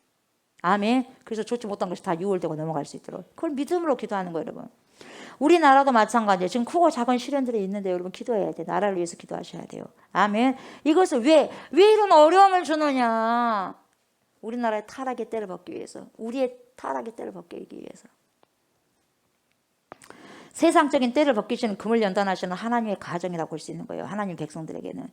아멘. 그래서 좋지 못한 것이 다 유월되고 넘어갈 수 있도록. 그걸 믿음으로 기도하는 거예요, 여러분. 우리나라도 마찬가지예요. 지금 크고 작은 시련들이 있는데 여러분 기도해야 돼요. 나라를 위해서 기도하셔야 돼요. 아멘. 이것을 왜 이런 어려움을 주느냐. 우리나라의 타락의 때를 벗기 위해서. 우리의 타락의 때를 벗기 위해서. 세상적인 때를 벗기시는 금을 연단하시는 하나님의 가정이라고 볼 수 있는 거예요. 하나님 백성들에게는.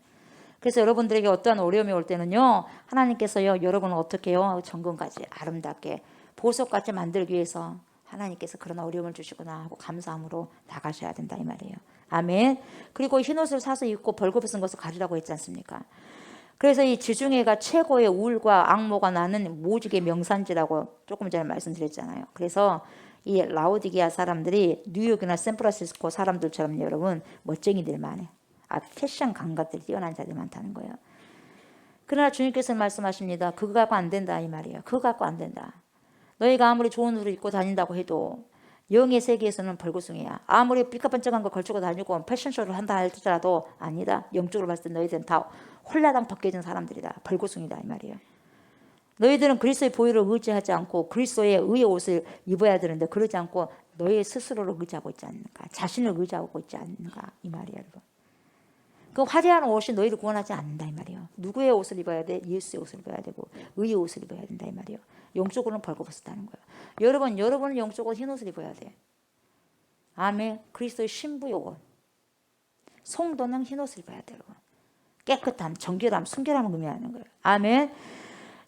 그래서 여러분들에게 어떠한 어려움이 올 때는요. 하나님께서요. 여러분을 어떻게 해요? 정금같이 아름답게 보석같이 만들기 위해서 하나님께서 그런 어려움을 주시구나 하고 감사함으로 나가셔야 된다 이 말이에요. 아멘. 그리고 흰옷을 사서 입고 벌거벗은 것을 가리라고 했지 않습니까? 그래서 이 지중해가 최고의 우울과 악모가 나는 모직의 명산지라고 조금 전에 말씀드렸잖아요. 그래서 이 라오디게아 사람들이 뉴욕이나 샌프란시스코 사람들처럼 여러분 멋쟁이들 많아요. 패션 감각들이 뛰어난 자들이 많다는 거예요. 그러나 주님께서 말씀하십니다. 그거 갖고 안 된다 이 말이에요. 그거 갖고 안 된다. 너희가 아무리 좋은 옷을 입고 다닌다고 해도 영의 세계에서는 벌거숭이야. 아무리 삐까번쩍한 거 걸치고 다니고 패션쇼를 한다 할지라도 아니다. 영적으로 봤을 때 너희들은 다 홀라당 벗겨진 사람들이다. 벌거숭이다 이 말이에요. 너희들은 그리스도의 보혈을 의지하지 않고 그리스도의 의의 옷을 입어야 되는데 그러지 않고 너희 스스로를 의지하고 있지 않는가. 자신을 의지하고 있지 않는가 이 말이에요. 여러분. 그 화려한 옷이 너희를 구원하지 않는다 이 말이에요. 누구의 옷을 입어야 돼? 예수의 옷을 입어야 되고 의의 옷을 입어야 된다 이 말이에요. 영적으로는 벌거벗었다는 거예요. 여러분은 영적으로 흰 옷을 입어야 돼. 아멘. 그리스도의 신부의 옷. 성도는 흰 옷을 입어야 돼요. 깨끗함, 정결함, 순결함을 의미하는 거예요. 아멘.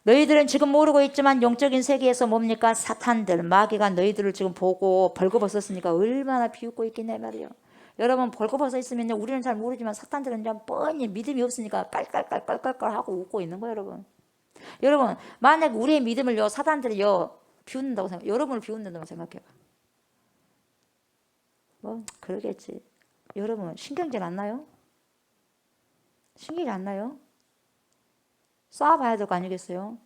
너희들은 지금 모르고 있지만 영적인 세계에서 뭡니까? 사탄들, 마귀가 너희들을 지금 보고 벌거벗었으니까 얼마나 비웃고 있겠냐 말이에요. 여러분 벌거벗어 있으면 우리는 잘 모르지만 사탄들은 그냥 뻔히 믿음이 없으니까 깔깔깔깔깔깔 하고 웃고 있는 거예요. 여러분 만약 우리의 믿음을요 사탄들이요 비웃는다고 생각, 여러분을 비웃는다고 생각해봐. 뭐 그러겠지. 여러분 신경질 안 나요? 신경이 안 나요? 쏴봐야 될 거 아니겠어요?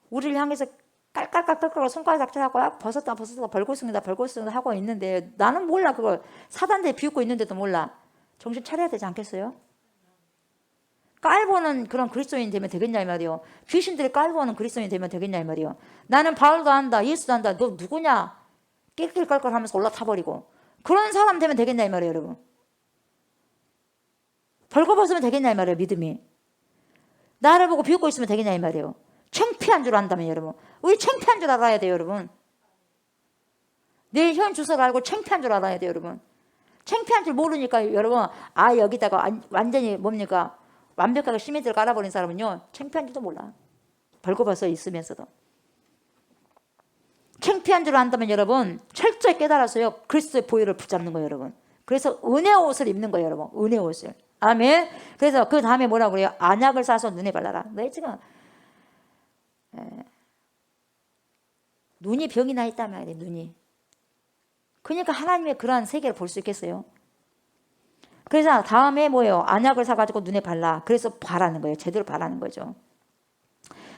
우리를 향해서 깔깔깔깔깔 손가락 작질하고 벗었다 벌거숭이다 하고 있는데 나는 몰라. 그걸 사단들이 비웃고 있는데도 몰라. 정신 차려야 되지 않겠어요? 깔보는 그런 그리스도인 되면 되겠냐 이 말이요. 귀신들이 깔보는 그리스도인 되면 되겠냐 이 말이요. 나는 바울도 한다 예수도 한다. 너 누구냐? 낄낄깔깔 하면서 올라타버리고 그런 사람 되면 되겠냐 이 말이에요. 여러분 벌거벗으면 되겠냐 이 말이에요. 믿음이 나를 보고 비웃고 있으면 되겠냐 이 말이에요. 창피한 줄 안다면 여러분 우리 창피한 줄 알아야 돼요. 여러분 내 현 주소를 알고 창피한 줄 알아야 돼요. 여러분 창피한 줄 모르니까 여러분 여기다가 완전히 뭡니까 완벽하게 시멘트를 깔아버린 사람은요 창피한 줄도 몰라. 벌거벗어 있으면서도 창피한 줄 안다면 여러분 철저히 깨달아서요 그리스도의 보혈을 붙잡는 거예요. 여러분 그래서 은혜 옷을 입는 거예요. 여러분 은혜 옷을. 아멘. 그래서 그 다음에 뭐라고 그래요? 안약을 사서 눈에 발라라. 너 지금 눈이 병이 나 있다면 돼. 눈이. 그러니까 하나님의 그러한 세계를 볼 수 있겠어요? 그래서 다음에 뭐예요? 안약을 사가지고 눈에 발라. 그래서 바라는 거예요. 제대로 바라는 거죠.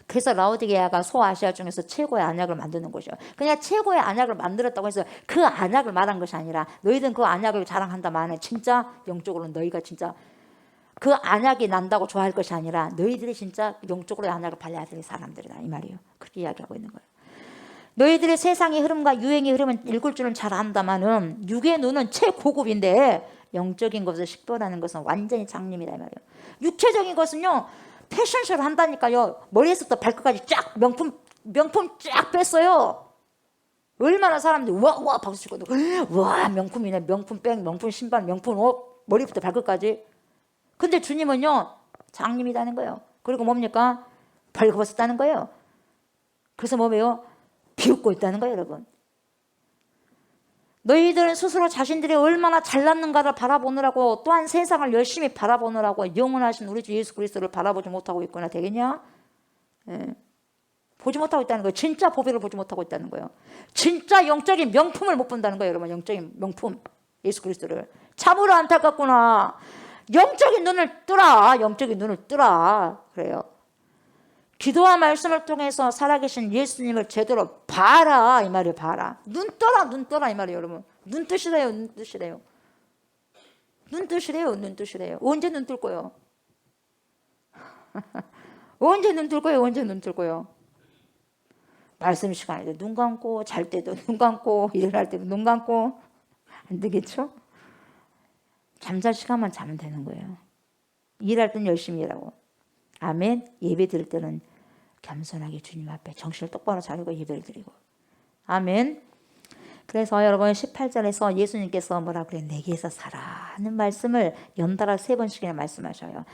그래서 라오디게아가 소아시아 중에서 최고의 안약을 만드는 곳이에요. 그냥 최고의 안약을 만들었다고 해서 그 안약을 말한 것이 아니라 너희들은 그 안약을 자랑한다만 진짜 영적으로는 너희가 진짜 그 안약이 난다고 좋아할 것이 아니라 너희들이 진짜 영적으로 안약을 발라야 될 사람들이다 이 말이에요. 그렇게 이야기하고 있는 거예요. 너희들의 세상의 흐름과 유행의 흐름은 읽을 줄은 잘 안다마는 육의 눈은 최고급인데 영적인 것을 식별하는 것은 완전히 장님이다 이 말이에요. 육체적인 것은요 패션쇼를 한다니까요. 머리에서부터 발끝까지 쫙 명품 쫙 뺐어요. 얼마나 사람들이 와 박수 치고 와 명품이네. 명품 백, 명품 신발, 명품 옷 머리부터 발끝까지. 근데 주님은요 장님이라는 거예요. 그리고 뭡니까? 벌거벗었다는 거예요. 그래서 뭐예요? 비웃고 있다는 거예요. 여러분 너희들은 스스로 자신들이 얼마나 잘났는가를 바라보느라고 또한 세상을 열심히 바라보느라고 영원하신 우리 주 예수 그리스도를 바라보지 못하고 있거나 되겠냐? 보지 못하고 있다는 거예요. 진짜 보배를 보지 못하고 있다는 거예요. 진짜 영적인 명품을 못 본다는 거예요. 여러분 영적인 명품 예수 그리스도를. 참으로 안타깝구나. 영적인 눈을 뜨라. 영적인 눈을 뜨라. 그래요. 기도와 말씀을 통해서 살아계신 예수님을 제대로 봐라 이 말이에요. 봐라. 눈 떠라 이 말이에요. 여러분 눈 뜨시래요. 눈 뜨시래요. 눈 뜨시래요. 눈 뜨시래요. 언제 눈 뜰 거예요? 언제 눈 뜰 거예요? 언제 눈 뜰 거예요? 말씀 시간에도 눈 감고 잘 때도 눈 감고 일어날 때도 눈 감고 안 되겠죠? 잠잘 시간만 자면 되는 거예요. 일할 땐 열심히 일하고. 아멘. 예배 드릴 때는 겸손하게 주님 앞에 정신을 똑바로 차리고 예배를 드리고. 아멘. 그래서 여러분 18절에서 예수님께서 뭐라 그래? 내게서 살아 하는 말씀을 연달아 3번씩이나 말씀하셔요.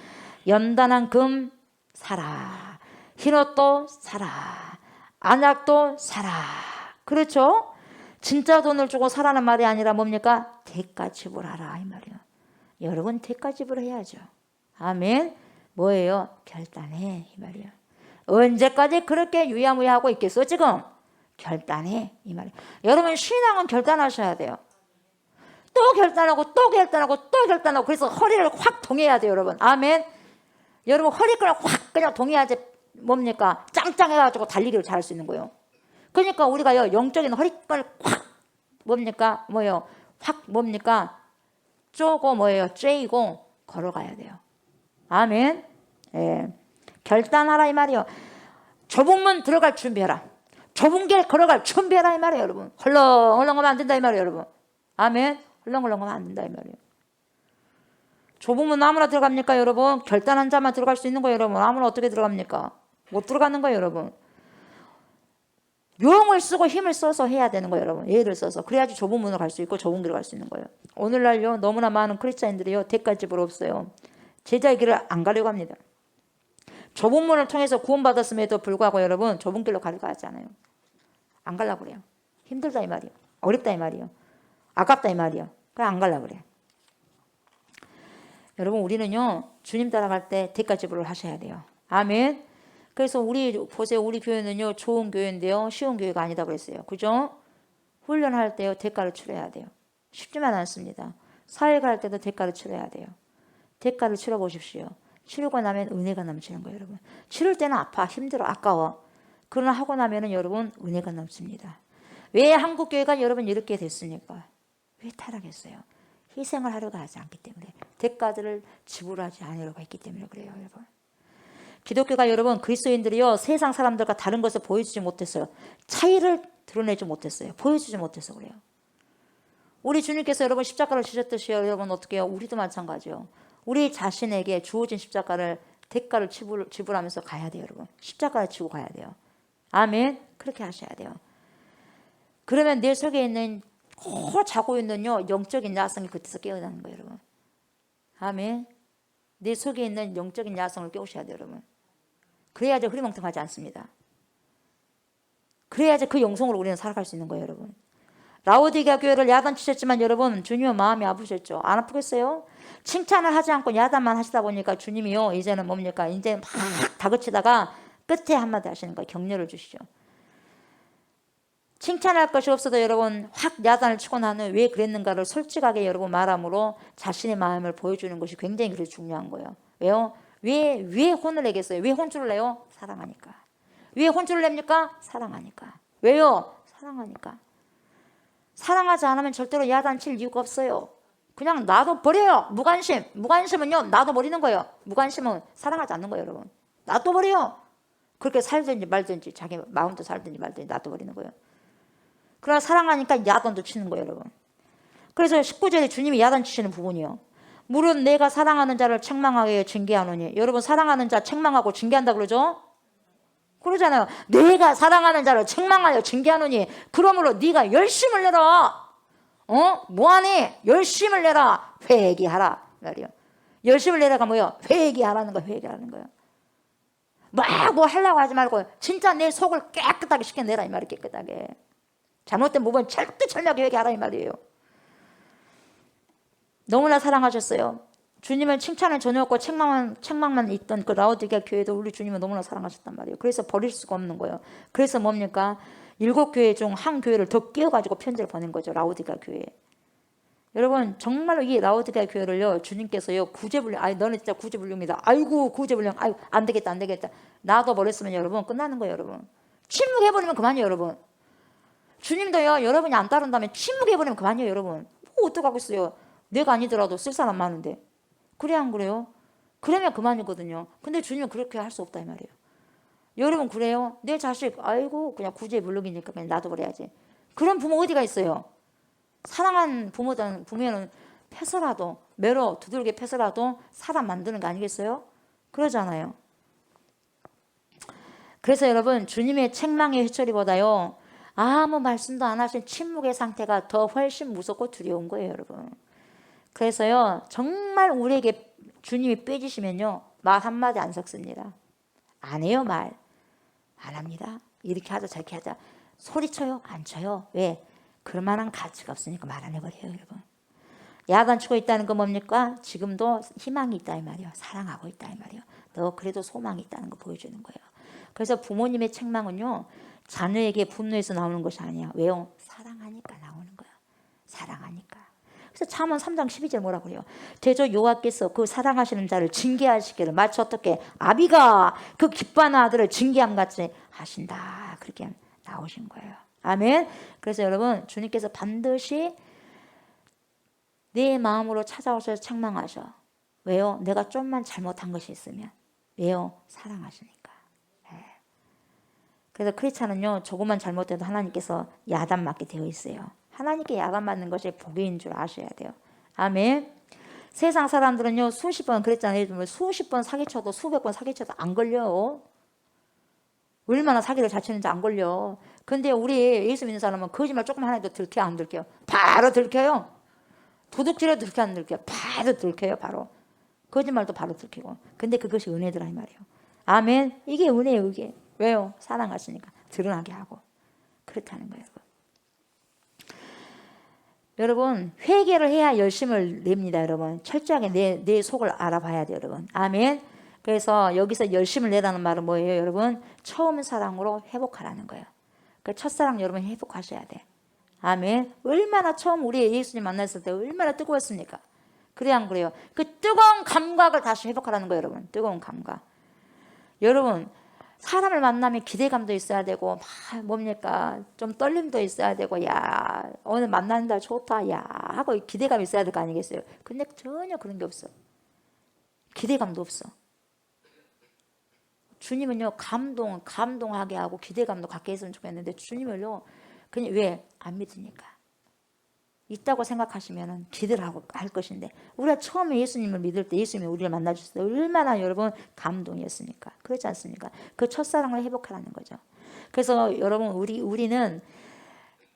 연단한 금 사라, 흰옷도 사라, 안약도 사라. 그렇죠? 진짜 돈을 주고 사라는 말이 아니라 뭡니까? 대가 지불하라 이 말이에요. 여러분 대가 지불해야죠. 아멘. 뭐예요? 결단해 이 말이에요. 언제까지 그렇게 유야무야하고 있겠어 지금? 결단해 이 말이에요. 여러분 신앙은 결단하셔야 돼요. 또 결단하고 또 결단하고 또 결단하고. 그래서 허리를 확 동여야 돼요 여러분. 아멘. 여러분 허리끈을 확 그냥 동여야지 뭡니까? 짱짱해가지고 달리기를 잘할 수 있는 거예요. 그러니까 우리가요 영적인 허리끈을 확 뭡니까? 뭐예요? 확 뭡니까? 쪼고 뭐예요? 쬐이고 걸어가야 돼요. 아멘. 예. 결단하라 이 말이요. 좁은 문 들어갈 준비해라. 좁은 길 걸어갈 준비해라 이 말이에요 여러분. 헐렁헐렁하면 안 된다 이 말이에요 여러분. 아멘. 헐렁헐렁하면 안 된다 이 말이에요. 좁은 문 아무나 들어갑니까 여러분? 결단한 자만 들어갈 수 있는 거예요 여러분. 아무나 어떻게 들어갑니까? 못 들어가는 거예요 여러분. 용을 쓰고 힘을 써서 해야 되는 거예요 여러분. 예를 써서. 그래야지 좁은 문을 갈 수 있고 좁은 길을 갈 수 있는 거예요. 오늘날요 너무나 많은 크리스찬들이요 대가집으로 없어요. 제자의 길을 안 가려고 합니다. 좁은 문을 통해서 구원받았음에도 불구하고 여러분 좁은 길로 가려고 하지 않아요. 안 가려고 그래요. 힘들다 이 말이에요. 어렵다 이 말이에요. 아깝다 이 말이에요. 그래 안 가려고 그래요. 여러분 우리는요 주님 따라갈 때 대가 지불을 하셔야 돼요. 아멘. 그래서 우리 보세요. 우리 교회는요 좋은 교회인데요 쉬운 교회가 아니다 그랬어요. 그죠? 훈련할 때요 대가를 치러야 돼요. 쉽지만 않습니다. 사회가 할 때도 대가를 치러야 돼요. 대가를 치러 보십시오. 치르고 나면 은혜가 넘치는 거예요 여러분. 치를 때는 아파 힘들어 아까워. 그러나 하고 나면은 여러분 은혜가 넘칩니다. 왜 한국교회가 여러분 이렇게 됐습니까? 왜 타락했어요? 희생을 하려고 하지 않기 때문에, 대가들을 지불하지 않으려고 했기 때문에 그래요 여러분. 기독교가 여러분 그리스도인들이요 세상 사람들과 다른 것을 보여주지 못했어요. 차이를 드러내지 못했어요. 보여주지 못해서 그래요. 우리 주님께서 여러분 십자가를 지셨듯이 여러분 어떻게 해요? 우리도 마찬가지요. 우리 자신에게 주어진 십자가를 대가를 지불하면서 가야 돼요 여러분. 십자가를 지고 가야 돼요. 아멘. 그렇게 하셔야 돼요. 그러면 내 속에 있는 자고 있는요 영적인 야성이 그때서 깨어나는 거예요 여러분. 아멘. 내 속에 있는 영적인 야성을 깨우셔야 돼요 여러분. 그래야지 흐리멍텅하지 않습니다. 그래야지 그 영성으로 우리는 살아갈 수 있는 거예요 여러분. 라오디게아 교회를 야단치셨지만 여러분 주님은 마음이 아프셨죠. 안 아프겠어요? 칭찬을 하지 않고 야단만 하시다 보니까 주님이요 이제는 뭡니까? 이제 막 다그치다가 끝에 한마디 하시는 거예요. 격려를 주시죠. 칭찬할 것이 없어도 여러분 확 야단을 치고 나는 왜 그랬는가를 솔직하게 여러분 말함으로 자신의 마음을 보여주는 것이 굉장히 그래서 중요한 거예요. 왜요? 왜 혼을 내겠어요? 왜 혼쭐을 내요? 사랑하니까. 왜 혼쭐을 냅니까? 사랑하니까. 왜요? 사랑하니까. 사랑하지 않으면 절대로 야단 칠 이유가 없어요. 그냥 놔둬버려요. 무관심. 무관심은요 놔둬버리는 거예요. 무관심은 사랑하지 않는 거예요 여러분. 놔둬버려요. 그렇게 살든지 말든지 자기 마음도 살든지 말든지 놔둬버리는 거예요. 그러나 사랑하니까 야단도 치는 거예요 여러분. 그래서 19절에 주님이 야단 치시는 부분이요. 물은 내가 사랑하는 자를 책망하게 징계하노니. 여러분 사랑하는 자 책망하고 징계한다 그러죠? 그러잖아요. 내가 사랑하는 자를 책망하여 징계하노니 그러므로 네가 열심을 내라. 뭐하니? 열심을 내라. 회개하라 말이요. 열심을 내라가 뭐예요? 회개하라는 거예요. 회개하라는 거예요. 막 뭐 하려고 하지 말고 진짜 내 속을 깨끗하게 시켜내라 이 말이에요. 깨끗하게. 잘못된 부분 철두철미하게 회개하라 이 말이에요. 너무나 사랑하셨어요. 주님은 칭찬을 전혀 없고 책망만 있던 그 라오디게아 교회도 우리 주님은 너무나 사랑하셨단 말이에요. 그래서 버릴 수가 없는 거예요. 그래서 뭡니까? 7교회 중 한 교회를 더 끼워가지고 편지를 보낸 거죠. 라오디게아 교회에. 여러분 정말로 이 라오디게아 교회를요 주님께서요 구제불능, 아이 너는 진짜 구제불능이다. 아이고 구제불능, 아이고 안 되겠다. 나도 버렸으면 여러분 끝나는 거예요 여러분. 침묵해버리면 그만이에요 여러분. 주님도요 여러분이 안 따른다면 침묵해버리면 그만이에요 여러분. 뭐 어떡하겠어요. 내가 아니더라도 쓸 사람 많은데. 그래 안 그래요? 그러면 그만이거든요. 근데 주님은 그렇게 할 수 없다 이 말이에요. 여러분 그래요? 내 자식 아이고 그냥 구제불능이니까 그냥 놔둬버려야지. 그런 부모 어디가 있어요? 사랑한 부모는 패서라도 매로 두들겨 패서라도 사람 만드는 거 아니겠어요? 그러잖아요. 그래서 여러분 주님의 책망의 회초리보다요 아무 말씀도 안 하신 침묵의 상태가 더 훨씬 무섭고 두려운 거예요, 여러분. 그래서요 정말 우리에게 주님이 빼주시면요 말 한마디 안 섞습니다. 안 해요. 말 안 합니다. 이렇게 하자 저렇게 하자 소리쳐요? 안 쳐요. 왜? 그럴 만한 가치가 없으니까 말 안 해버려요, 여러분. 야간 치고 있다는 건 뭡니까? 지금도 희망이 있다 이 말이에요. 사랑하고 있다 이 말이에요. 너 그래도 소망이 있다는 거 보여주는 거예요. 그래서 부모님의 책망은요 자녀에게 분노해서 나오는 것이 아니야. 왜요? 사랑하니까 나오는 거야. 사랑하니까. 그래서 잠언 3장 12절 뭐라 그래요? 대저 여호와께서 그 사랑하시는 자를 징계하시기를 마치 어떻게 아비가 그 기뻐하는 아들을 징계함 같이 하신다. 그렇게 나오신 거예요. 아멘. 그래서 여러분 주님께서 반드시 내 마음으로 찾아오셔서 책망하셔. 왜요? 내가 좀만 잘못한 것이 있으면. 왜요? 사랑하시니까. 네. 그래서 크리스찬은요 조금만 잘못해도 하나님께서 야단 맞게 되어 있어요. 하나님께 야단 맞는 것이 복인 줄 아셔야 돼요. 아멘. 세상 사람들은요 수십 번 그랬잖아요. 수십 번 사기쳐도 수백 번 사기쳐도 안 걸려요. 얼마나 사기를 잘 치는지 안 걸려. 근데 우리 예수 믿는 사람은 거짓말 조금 하나 해도 들켜요, 안 들켜요? 바로 들켜요. 도둑질해도 들켜, 안 들켜요? 바로 들켜요, 바로. 거짓말도 바로 들키고. 근데 그것이 은혜더라 이 말이에요. 아멘. 이게 은혜예요, 이게. 왜요? 사랑하시니까 드러나게 하고. 그렇다는 거예요. 여러분 회개를 해야 열심을 냅니다. 여러분 철저하게 내 속을 알아봐야 돼요. 여러분 아멘. 그래서 여기서 열심을 내라는 말은 뭐예요? 여러분 처음 사랑으로 회복하라는 거예요. 그 첫사랑 여러분 회복하셔야 돼. 아멘. 얼마나 처음 우리 예수님 만났을 때 얼마나 뜨거웠습니까? 그래야 안 그래요? 그 뜨거운 감각을 다시 회복하라는 거예요. 여러분 뜨거운 감각. 여러분 사람을 만나면 기대감도 있어야 되고 막 뭡니까 좀 떨림도 있어야 되고 야 오늘 만나는 날 좋다 야 하고 기대감이 있어야 될 거 아니겠어요? 근데 전혀 그런 게 없어. 기대감도 없어. 주님은요 감동하게 하고 기대감도 갖게 했으면 좋겠는데 주님을요 그냥 왜? 안 믿으니까. 있다고 생각하시면 기대를 하고 할 것인데 우리가 처음에 예수님을 믿을 때 예수님이 우리를 만나주셨을 때 얼마나 여러분 감동이었습니까? 그렇지 않습니까? 그 첫사랑을 회복하라는 거죠. 그래서 여러분 우리는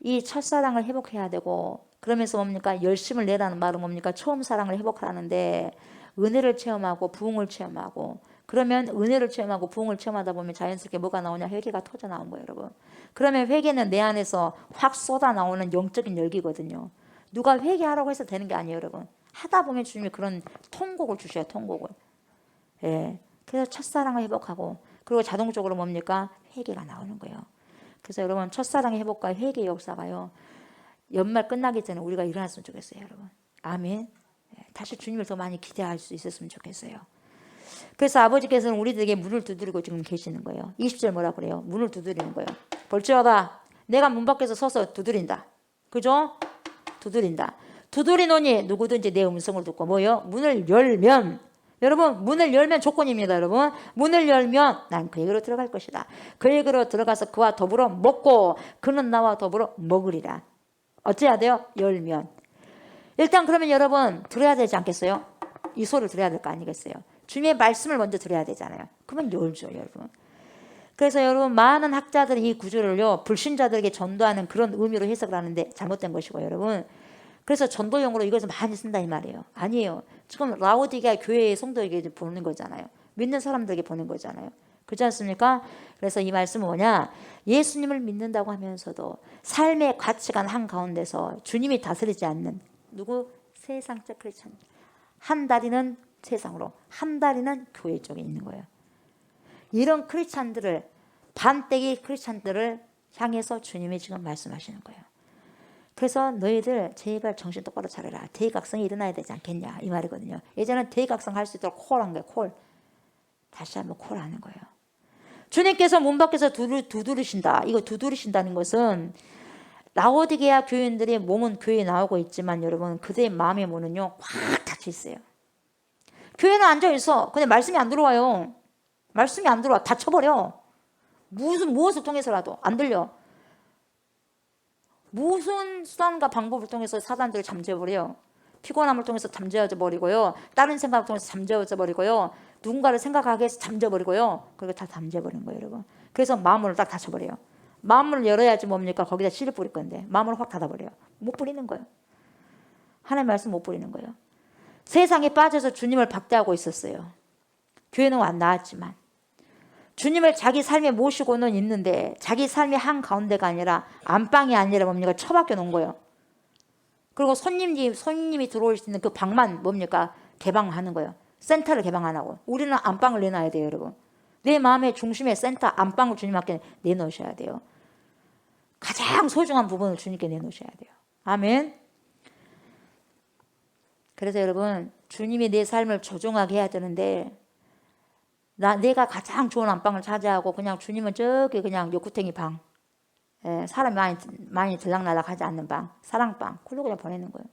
이 첫사랑을 회복해야 되고 그러면서 뭡니까? 열심을 내라는 말은 뭡니까? 처음 사랑을 회복하라는데 은혜를 체험하고 부흥을 체험하고 그러면 은혜를 체험하고 부흥을 체험하다 보면 자연스럽게 뭐가 나오냐? 회개가 터져 나온 거예요, 여러분. 그러면 회개는 내 안에서 확 쏟아 나오는 영적인 열기거든요. 누가 회개하라고 해서 되는 게 아니에요, 여러분. 하다 보면 주님이 그런 통곡을 주셔요, 통곡을. 예. 그래서 첫사랑을 회복하고 그리고 자동적으로 뭡니까? 회개가 나오는 거예요. 그래서 여러분 첫사랑의 회복과 회개의 역사가요. 연말 끝나기 전에 우리가 일어났으면 좋겠어요, 여러분. 아멘. 예. 다시 주님을 더 많이 기대할 수 있었으면 좋겠어요. 그래서 아버지께서는 우리들에게 문을 두드리고 지금 계시는 거예요. 20절 뭐라 그래요? 문을 두드리는 거예요. 볼지어다 내가 문 밖에서 서서 두드린다. 그죠? 두드린다. 두드리노니 누구든지 내 음성을 듣고 뭐요? 문을 열면 여러분 문을 열면 조건입니다. 여러분 문을 열면 난 그에게로 들어갈 것이다. 그에게로 들어가서 그와 더불어 먹고 그는 나와 더불어 먹으리라. 어찌해야 돼요? 열면. 일단 그러면 여러분 들어야 되지 않겠어요? 이 소리를 들어야 될 거 아니겠어요? 주님의 말씀을 먼저 들어야 되잖아요. 그러면 열죠, 여러분. 그래서 여러분 많은 학자들이 이 구절을요 불신자들에게 전도하는 그런 의미로 해석을 하는데 잘못된 것이고 여러분 그래서 전도용으로 이것을 많이 쓴다 이 말이에요. 아니에요. 지금 라오디게아 교회의 성도에게 보는 거잖아요. 믿는 사람들에게 보는 거잖아요. 그렇지 않습니까? 그래서 이 말씀은 뭐냐? 예수님을 믿는다고 하면서도 삶의 가치관 한가운데서 주님이 다스리지 않는 누구? 세상적 크리스찬. 한 다리는 세상으로 한 다리는 교회 쪽에 있는 거예요. 이런 크리스찬들을 반대기 크리스찬들을 향해서 주님이 지금 말씀하시는 거예요. 그래서 너희들 제발 정신 똑바로 차려라. 대각성이 일어나야 되지 않겠냐 이 말이거든요. 예전에는 대각성 할 수 있도록 콜한 거예요. 콜. 다시 한번 콜하는 거예요. 주님께서 문 밖에서 두드리신다. 이거 두드리신다는 것은 라오디게아 교인들의 몸은 교회에 나오고 있지만 여러분 그들의 마음의 문은요 꽉 닫혀 있어요. 교회는 앉아 있어. 근데 말씀이 안 들어와요. 말씀이 안 들어와. 닫혀버려. 무엇을 통해서라도 안 들려. 무슨 수단과 방법을 통해서 사단들을 잠재워버려요. 피곤함을 통해서 잠재워져 버리고요. 다른 생각을 통해서 잠재워져 버리고요. 누군가를 생각하게 해서 잠재워버리고요. 그리고 다 잠재워버린 거예요, 여러분. 그래서 마음을 딱 닫혀버려요. 마음을 열어야지 뭡니까? 거기다 씨를 뿌릴 건데 마음을 확 닫아버려요. 못 뿌리는 거예요. 하나님의 말씀 못 뿌리는 거예요. 세상에 빠져서 주님을 박대하고 있었어요. 교회는 안 나왔지만 주님을 자기 삶에 모시고는 있는데 자기 삶의 한가운데가 아니라 안방이 아니라 뭡니까? 처박혀 놓은 거예요. 그리고 손님이 들어올 수 있는 그 방만 뭡니까? 개방하는 거예요. 센터를 개방 안 하고. 우리는 안방을 내놔야 돼요, 여러분. 내 마음의 중심의 센터 안방을 주님께 내놓으셔야 돼요. 가장 소중한 부분을 주님께 내놓으셔야 돼요. 아멘. 그래서 여러분, 주님이 내 삶을 조종하게 해야 되는데 내가 가장 좋은 안방을 차지하고 그냥 주님은 저기 그냥 욕구탱이 방, 사람이 많이 들락날락 하지 않는 방, 사랑방, 그걸로 그냥 보내는 거예요.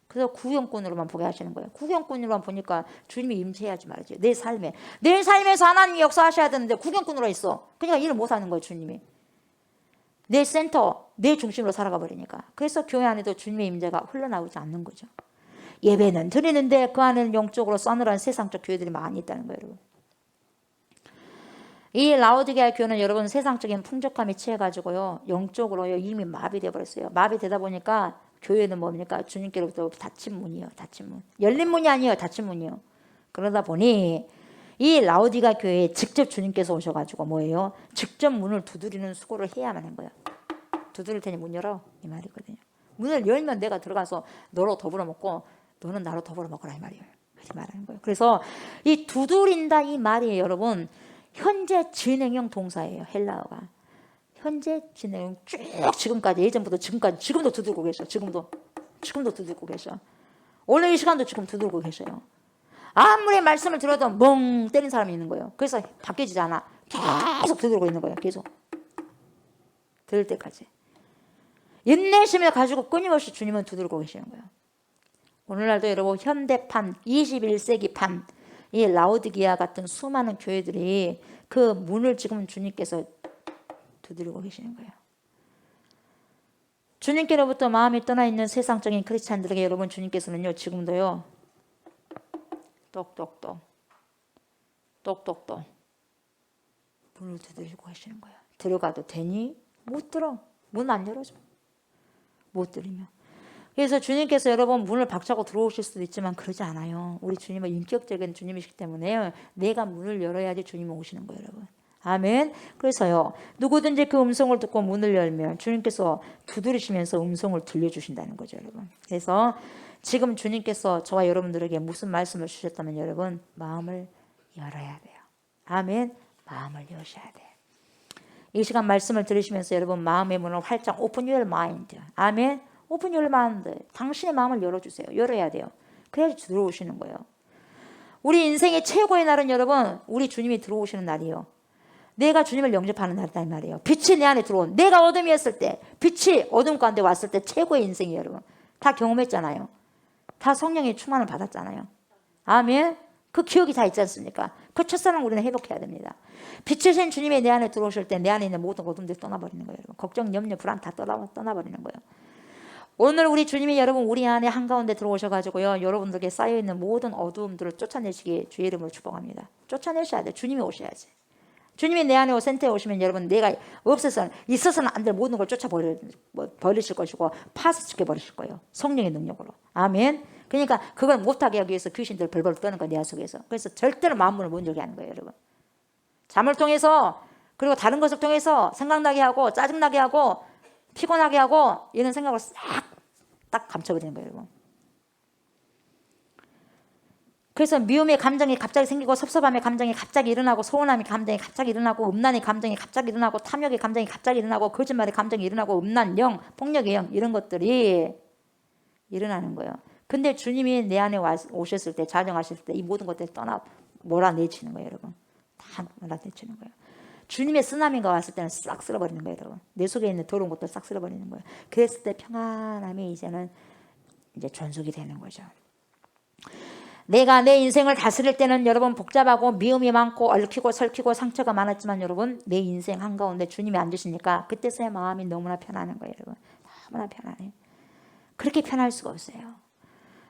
그래서 구경꾼으로만 보게 하시는 거예요. 구경꾼으로만 보니까 주님이 임재해야지 말이죠. 내 삶에서 하나님이 역사하셔야 되는데 구경꾼으로 있어. 그러니까 일을 못하는 거예요, 주님이. 내 센터, 내 중심으로 살아가 버리니까. 그래서 교회 안에도 주님의 임재가 흘러나오지 않는 거죠. 예배는 드리는데 그 안에는 영적으로 싸늘한 세상적 교회들이 많이 있다는 거예요, 여러분. 이 라오디게아 교회는 여러분 세상적인 풍족함에 취해가지고요, 영적으로 이미 마비되어 버렸어요. 마비되다 보니까 교회는 뭡니까? 주님께로부터 닫힌 문이요, 닫힌 문. 열린 문이 아니에요, 닫힌 문이요. 그러다 보니 이 라오디게아 교회에 직접 주님께서 오셔가지고 뭐예요? 직접 문을 두드리는 수고를 해야만 하는 거예요. 두드릴 테니 문 열어, 이 말이거든요. 문을 열면 내가 들어가서 너로 더불어 먹고 너는 나로 더불어 먹으라, 이 말이에요. 이 말하는 거예요. 그래서 이 두드린다 이 말이 여러분 현재 진행형 동사예요. 헬라어가. 현재 진행형 쭉 지금까지, 예전부터 지금까지, 지금도 두들고 계셔. 지금도 두들고 계셔. 오늘 이 시간도 지금 두들고 계셔요. 아무리 말씀을 들어도 멍 때린 사람이 있는 거예요. 그래서 바뀌지 않아. 계속 두들고 있는 거예요. 계속. 들을 때까지. 인내심을 가지고 끊임없이 주님은 두들고 계시는 거예요. 오늘날도 여러분 현대판, 21세기판, 이 라오디게아 같은 수많은 교회들이 그 문을 지금 주님께서 두드리고 계시는 거예요. 주님께로부터 마음이 떠나 있는 세상적인 크리스찬들에게 여러분 주님께서는요 지금도요 똑똑똑 문을 두드리고 계시는 거예요. 들어가도 되니? 못 들어. 문 안 열어줘. 못 들으면. 그래서 주님께서 여러분 문을 박차고 들어오실 수도 있지만 그러지 않아요. 우리 주님은 인격적인 주님이시기 때문에 내가 문을 열어야지 주님이 오시는 거예요, 여러분. 아멘. 그래서요 누구든지 그 음성을 듣고 문을 열면 주님께서 두드리시면서 음성을 들려주신다는 거죠, 여러분. 그래서 지금 주님께서 저와 여러분들에게 무슨 말씀을 주셨다면 여러분 마음을 열어야 돼요. 아멘. 마음을 여셔야 돼요. 이 시간 말씀을 들으시면서 여러분 마음의 문을 활짝 open your mind. 아멘. 오픈 your mind. 당신의 마음을 열어주세요. 열어야 돼요. 그래야지 들어오시는 거예요. 우리 인생의 최고의 날은 여러분 우리 주님이 들어오시는 날이에요. 내가 주님을 영접하는 날이다 이 말이에요. 빛이 내 안에 들어온, 내가 어둠이었을 때 빛이 어둠 가운데 왔을 때 최고의 인생이에요, 여러분. 다 경험했잖아요. 다 성령의 충만을 받았잖아요. 아멘. 그 기억이 다 있지 않습니까? 그 첫사랑 우리는 회복해야 됩니다. 빛이신 주님이 내 안에 들어오실 때 내 안에 있는 모든 어둠들이 떠나버리는 거예요, 여러분. 걱정, 염려, 불안 다 떠나버리는 거예요. 오늘 우리 주님이 여러분 우리 안에 한가운데 들어오셔가지고요 여러분들에게 쌓여있는 모든 어두움들을 쫓아내시기 주의 이름으로 축복합니다. 쫓아내셔야 돼. 주님이 오셔야지. 주님이 내 안에 센터에 오시면 여러분 내가 있어서는 안 될 모든 걸 버리실 것이고 파쇄시켜 버리실 거예요. 성령의 능력으로. 아멘. 그러니까 그걸 못하게 하기 위해서 귀신들 벌벌 떠는 거야 내 속에서. 그래서 절대로 마음문을 못 열게 하는 거예요, 여러분. 잠을 통해서 그리고 다른 것을 통해서 생각나게 하고 짜증나게 하고 피곤하게 하고 이런 생각을 싹 딱 감춰버리는 거예요, 여러분. 그래서 미움의 감정이 갑자기 생기고 섭섭함의 감정이 갑자기 일어나고 서운함의 감정이 갑자기 일어나고 음란의 감정이 갑자기 일어나고 탐욕의 감정이 갑자기 일어나고 거짓말의 감정이 일어나고 음란 영, 폭력의 영 이런 것들이 일어나는 거예요. 근데 주님이 내 안에 오셨을 때 자정하실 때 이 모든 것들이 몰아내치는 거예요, 여러분. 다 몰아내치는 거예요. 주님의 쓰나미가 왔을 때는 싹 쓸어버리는 거예요, 여러분. 내 속에 있는 더러운 것들 싹 쓸어버리는 거예요. 그랬을 때 평안함이 이제는 이제 존속이 되는 거죠. 내가 내 인생을 다스릴 때는 여러분 복잡하고 미움이 많고 얽히고 설키고 상처가 많았지만 여러분 내 인생 한가운데 주님이 앉으시니까 그때서야 마음이 너무나 편안한 거예요, 여러분. 너무나 편안해. 그렇게 편할 수가 없어요.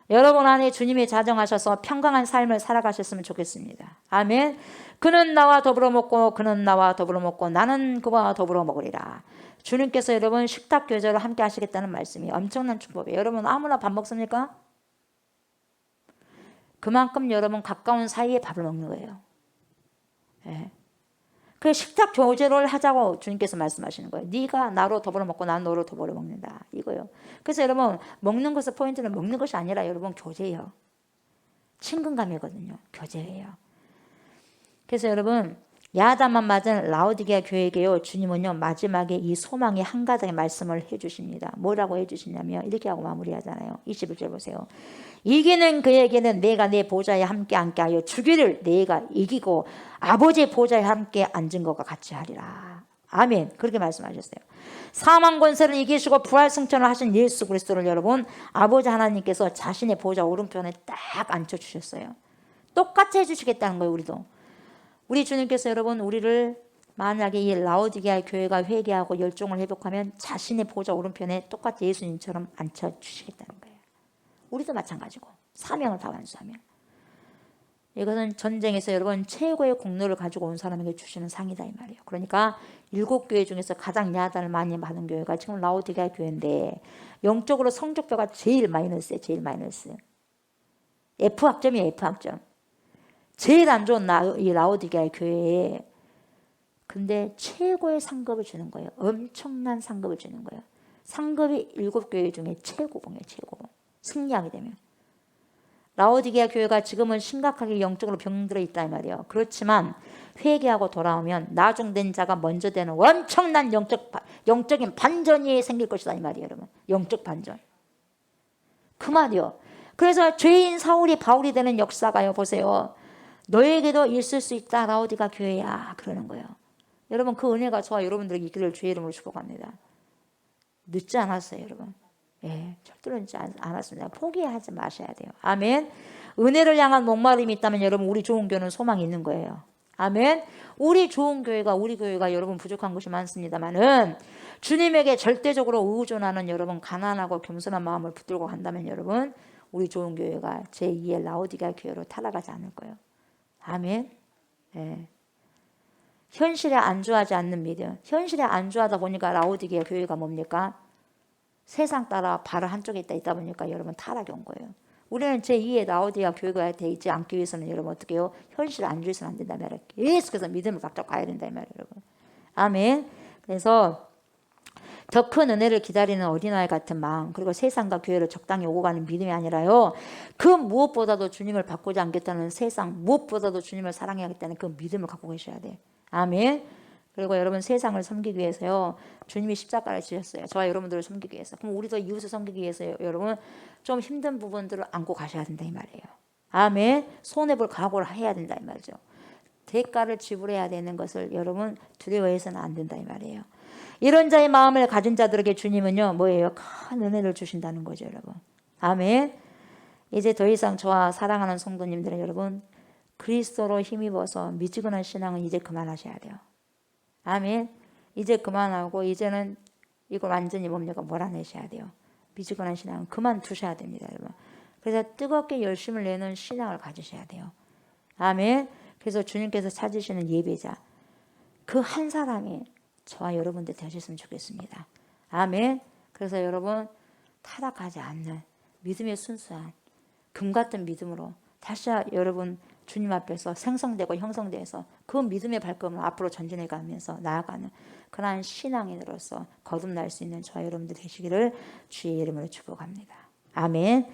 여러분 안에 주님이 자정하셔서 평강한 삶을 살아가셨으면 좋겠습니다. 아멘. 그는 나와 더불어 먹고 그는 나와 더불어 먹고 나는 그와 더불어 먹으리라. 주님께서 여러분 식탁 교제로 함께 하시겠다는 말씀이 엄청난 축복이에요. 여러분 아무나 밥 먹습니까? 그만큼 여러분 가까운 사이에 밥을 먹는 거예요. 예. 그 식탁 교제를 하자고 주님께서 말씀하시는 거예요. 네가 나로 더불어 먹고 난 너로 더불어 먹는다. 이거요. 그래서 여러분 먹는 것의 포인트는 먹는 것이 아니라 여러분 교제예요. 친근감이거든요. 교제예요. 그래서 여러분 야단만 맞은 라오디게아 교회에게요. 주님은요. 마지막에 이 소망의 한 가닥의 말씀을 해주십니다. 뭐라고 해주시냐면 이렇게 하고 마무리하잖아요. 21절 보세요. 이기는 그에게는 내가 내 보좌에 함께 앉게 주기를 내가 이기고 아버지의 보좌에 함께 앉은 것과 같이 하리라. 아멘. 그렇게 말씀하셨어요. 사망 권세를 이기시고 부활 승천을 하신 예수 그리스도를 여러분 아버지 하나님께서 자신의 보좌 오른편에 딱 앉혀주셨어요. 똑같이 해주시겠다는 거예요. 우리도. 우리 주님께서 여러분 우리를 만약에 이 라오디게아 교회가 회개하고 열정을 회복하면 자신의 보좌 오른편에 똑같이 예수님처럼 앉혀주시겠다는 거예요. 우리도 마찬가지고 사명을 다 완수하면 이것은 전쟁에서 여러분 최고의 공로를 가지고 온 사람에게 주시는 상이다 이 말이에요. 그러니까 7교회 중에서 가장 야단을 많이 받은 교회가 지금 라오디게아 교회인데 영적으로 성적표가 제일 마이너스예요. 제일 마이너스. F학점이에요. F학점. 제일 안 좋은 이 라오디게아 교회에 근데 최고의 상급을 주는 거예요. 엄청난 상급을 주는 거예요. 상급이 7교회 중에 최고봉이에요. 최고봉. 승리하게 되면. 라오디게아 교회가 지금은 심각하게 영적으로 병들어 있다 이 말이에요. 그렇지만 회개하고 돌아오면 나중된 자가 먼저 되는 엄청난 영적인 반전이 생길 것이다 이 말이에요. 여러분. 영적 반전. 그 말이요. 그래서 죄인 사울이 바울이 되는 역사가요. 보세요. 너에게도 있을 수 있다 라오디게아 교회야. 그러는 거예요. 여러분 그 은혜가 저와 여러분들에게 있기를 주의 이름으로 축복합니다. 늦지 않았어요 여러분. 예, 절대로 늦지 않았습니다. 포기하지 마셔야 돼요. 아멘. 은혜를 향한 목마름이 있다면 여러분 우리 좋은 교회는 소망이 있는 거예요. 아멘. 우리 좋은 교회가 우리 교회가 여러분 부족한 것이 많습니다만은 주님에게 절대적으로 의존하는 여러분 가난하고 겸손한 마음을 붙들고 간다면 여러분 우리 좋은 교회가 제2의 라오디게아 교회로 타락하지 않을 거예요. 아멘. 예. 현실에 안주하지 않는 믿음. 현실에 안주하다 보니까 라오디게아 교회가 뭡니까? 세상 따라 발을 한쪽에 있다 보니까 여러분 타락이 온 거예요. 우리는 제2의 라오디게아 교회가 되지 않기 위해서는 여러분 어떻게 해요? 현실에 안주해서는 안 된다 말이에요. 계속해서 믿음을 각자 가야 된다 말이에요. 여러분. 아멘. 그래서 더 큰 은혜를 기다리는 어린아이 같은 마음 그리고 세상과 교회를 적당히 오고 가는 믿음이 아니라요. 그 무엇보다도 주님을 바꾸지 않겠다는 세상 무엇보다도 주님을 사랑해야겠다는 그 믿음을 갖고 계셔야 돼요. 아멘. 그리고 여러분 세상을 섬기기 위해서요. 주님이 십자가를 지셨어요. 저와 여러분들을 섬기기 위해서. 그럼 우리도 이웃을 섬기기 위해서 여러분 좀 힘든 부분들을 안고 가셔야 된다 이 말이에요. 아멘. 손해볼 각오를 해야 된다 이 말이죠. 대가를 지불해야 되는 것을 여러분 두려워해서는 안 된다 이 말이에요. 이런 자의 마음을 가진 자들에게 주님은요. 뭐예요? 큰 은혜를 주신다는 거죠 여러분. 아멘. 이제 더 이상 저와 사랑하는 성도님들은 여러분 그리스도로 힘입어서 미지근한 신앙은 이제 그만하셔야 돼요. 아멘. 이제 그만하고 이제는 이걸 완전히 뭡니까? 몰아내셔야 돼요. 미지근한 신앙은 그만두셔야 됩니다. 여러분. 그래서 뜨겁게 열심을 내는 신앙을 가지셔야 돼요. 아멘. 그래서 주님께서 찾으시는 예배자 그 한 사람이 저와 여러분들 되셨으면 좋겠습니다. 아멘. 그래서 여러분 타락하지 않는 믿음의 순수한 금 같은 믿음으로 다시 여러분 주님 앞에서 생성되고 형성돼서 그 믿음의 발걸음을 앞으로 전진해 가면서 나아가는 그러한 신앙인으로서 거듭날 수 있는 저와 여러분들 되시기를 주의 이름으로 축복합니다. 아멘.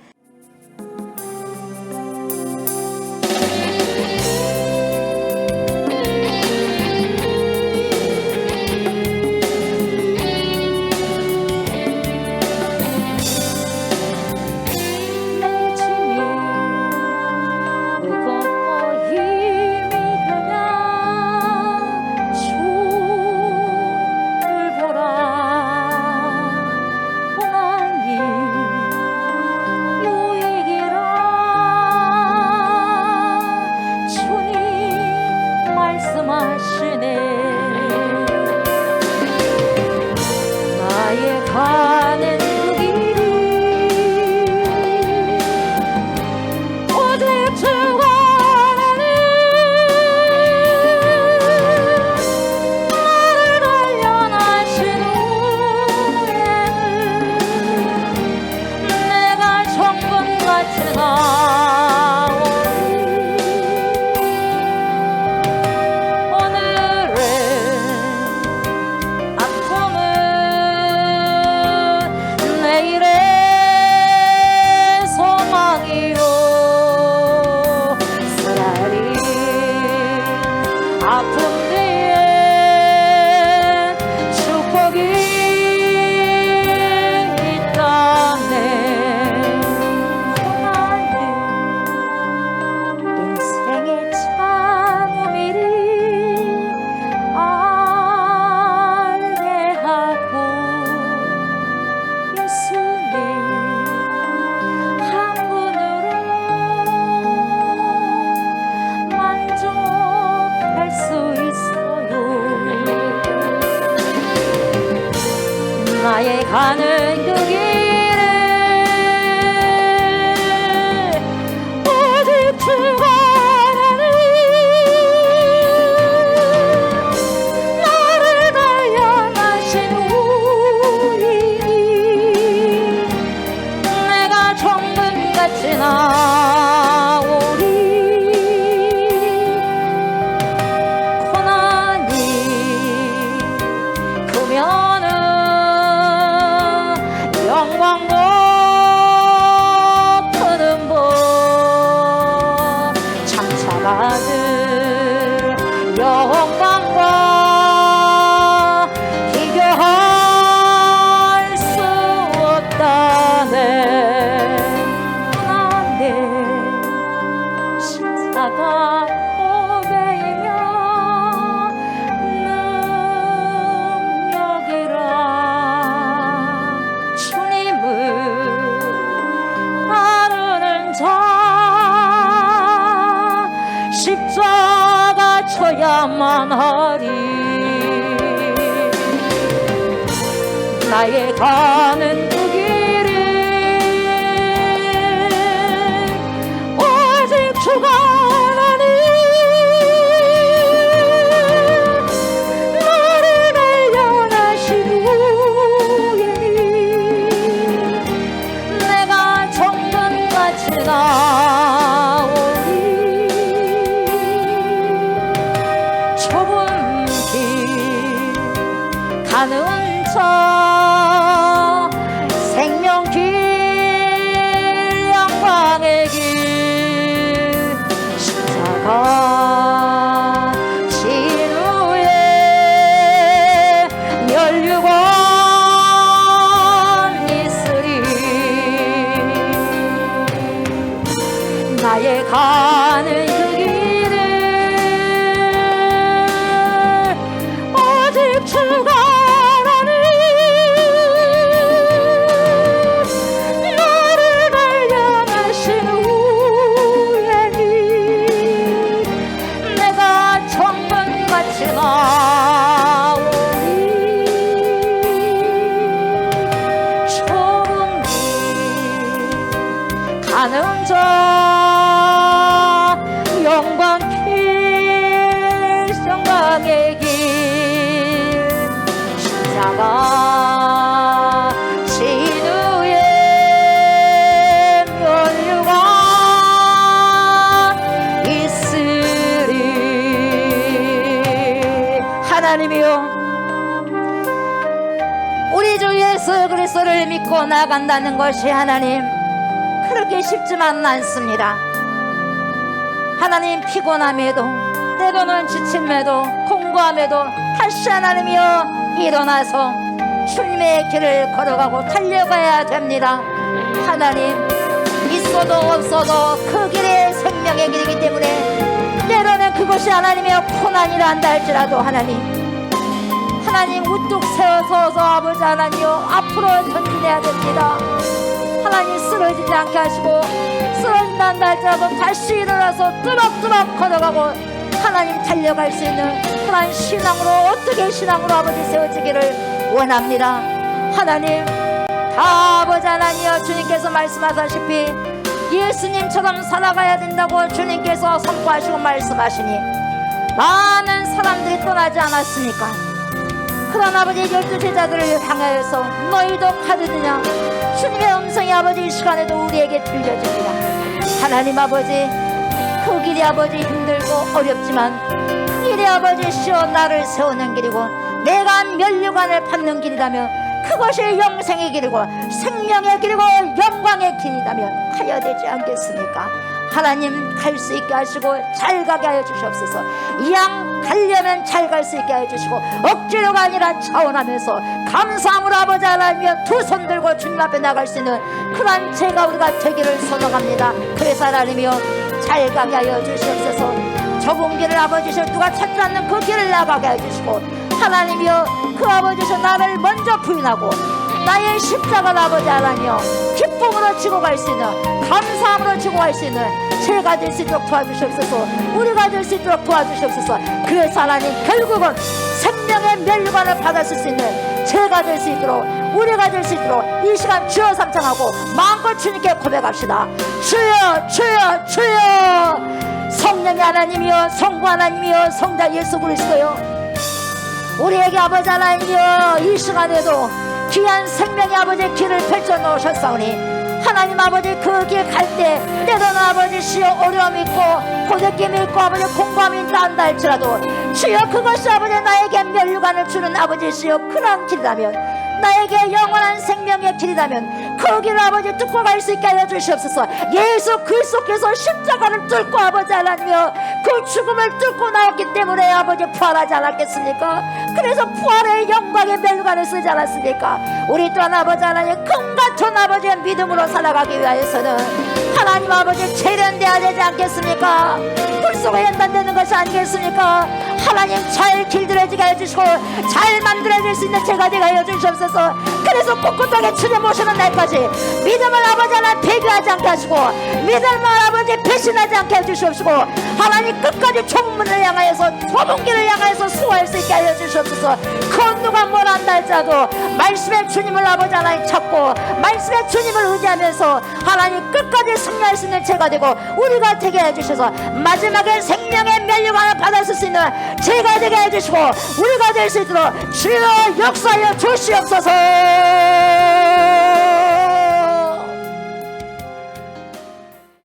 같이 나오니 오늘의 아픔은 내일의 소망이요 쓰라리 아픔 뒤에 축복이 있다네 하나님 인생의 참미를 알게 하고 예수님 한 분으로 만족할 수 있어요. 나의 가는 그 길에 오직 주가 나를 단련하신 우리니 내가 정금같이 나오리 고난이 크면은 영광 높은 법 참차가들 영광과 비교할 수 없다네 하나님 십자가 고백이며 능력이라 주님을 따르는 자 십자가 쳐야만 하리 나의 가는 그 길은 오직 주가 나를 단련하신 후에니 내가 정금같이 나오리 좁은 길 가는 자 생명길 영광의 길 십자가 진후에 멸류관 있으리 나의 가는 그 길을 오직 주가 나를 단련하신 후에니 내가 정금같이 나오리 좁은 길 가는 자 영광길 영광의 길 십자가 진후에 멸류관 있으리 하나님이여 우리 주 예수 그리스도를 믿고 나간다는 것이 하나님 그렇게 쉽지만은 않습니다. 하나님 피곤함에도 때로는 지침에도 공부함에도 다시 하나님이여 일어나서 주님의 길을 걸어가고 달려가야 됩니다. 하나님 있어도 없어도 그 길이 생명의 길이기 때문에 때로는 그것이 하나님의 고난이라 한다 할지라도 하나님 우뚝 세워서 아버지 하나님이여 앞으로 전진해야 됩니다. 하나님 쓰러지지 않게 하시고 쓰러진다 한다 할지라도 다시 일어나서 뚜벅뚜벅 걸어가고 하나님 달려갈 수 있는 그런 신앙으로 어떻게 신앙으로 아버지 세워지기를 원합니다. 하나님 다 아버지 하나님이여 주님께서 말씀하셨다시피 예수님처럼 살아가야 된다고 주님께서 선포하시고 말씀하시니 많은 사람들이 떠나지 않았습니까? 그런 아버지 12 제자들을 향하여서 너희도 가르느냐 주님의 음성이 아버지 이 시간에도 우리에게 들려집니다. 하나님 아버지, 그 길이 아버지 힘들고 어렵지만 길이 아버지시여 나를 세우는 길이고 내가 면류관을 받는 길이라면 그것이 영생의 길이고 생명의 길이고 영광의 길이라면 가야 되지 않겠습니까? 하나님 갈 수 있게 하시고 잘 가게 하여 주시옵소서. 양 가려면 잘 갈 수 있게 하여 주시고 억지로가 아니라 차원하면서 감사함으로 아버지 하나님이여 두 손 들고 주님 앞에 나갈 수 있는 그러한 제가 우리가 되기를 소망합니다. 그래서 하나님이여 잘 가게 하여 주시옵소서. 좁은 길을 아버지시여 누가 찾지 않는 그 길을 나가게 하여 주시고 하나님이여 그 아버지시여 나를 먼저 부인하고 나의 십자가를 아버지 하나님이여 기쁨으로 지고 갈 수 있는 감사함으로 지고 갈 수 있는 제가 될 수 있도록 도와주시옵소서. 우리가 될 수 있도록 도와주시옵소서. 그래서 하나님 결국은 생명의 면류관을 받았을 수 있는 제가 될 수 있도록 우리가 될 수 있도록 이 시간 주여 상창하고 마음껏 주님께 고백합시다. 주여 주여 주여. 성령의 하나님이여 성부 하나님이여 성자 예수 그리스도여 우리에게 아버지 하나님이여 이 시간에도 귀한 생명의 아버지 길을 펼쳐 놓으셨사오니 하나님 아버지 그 길 갈 때 때로는 아버지시여 어려움이 있고 고달낌이 있고 아버지 공감이 난다 할지라도 주여 그것이 아버지 나에게 면류관을 주는 아버지시여 그런 길이라면 나에게 영원한 생명의 길이라면 그 길을 아버지 뚫고 갈 수 있게 하여 주시옵소서. 예수 그리스도께서 십자가를 뚫고 아버지 하나님이여 그 죽음을 뚫고 나왔기 때문에 아버지 부활하지 않았겠습니까? 그래서 부활의 영광의 면류관을 쓰지 않았습니까? 우리 또한 아버지 하나님 금같은 아버지의 믿음으로 살아가기 위하여서는 하나님 아버지 재련되어야 되지 않겠습니까? 불 속에 연단되는 것이 아니겠습니까? 하나님 잘 길들여지게 해주시고 잘 만들어질 수 있는 제가 되게 하여 주시옵소서. 그래서 꿋꿋하게 주님 모시는 날까지 믿음을 아버지 하나님 배교하지 않게 하시고 믿음을 아버지 배신하지 않게 해주시옵시고 하나님 끝까지 총문을 향하여서 좁은 길을 향하여서 수고할 수 있게 하여 주시옵소서. 그 누가 뭘 한다 할지라도 말씀의 주님을 아버지 하나님 찾고 말씀의 주님을 의지하면서 하나님 끝까지 승리할 수 있는 제가 되고 우리가 되게 해주셔서 마지막에 생명의 면류관을 받았을 수 있는 제가 되게 해주시고 우리가 될 수 있도록 주여 역사하여 주시옵소서.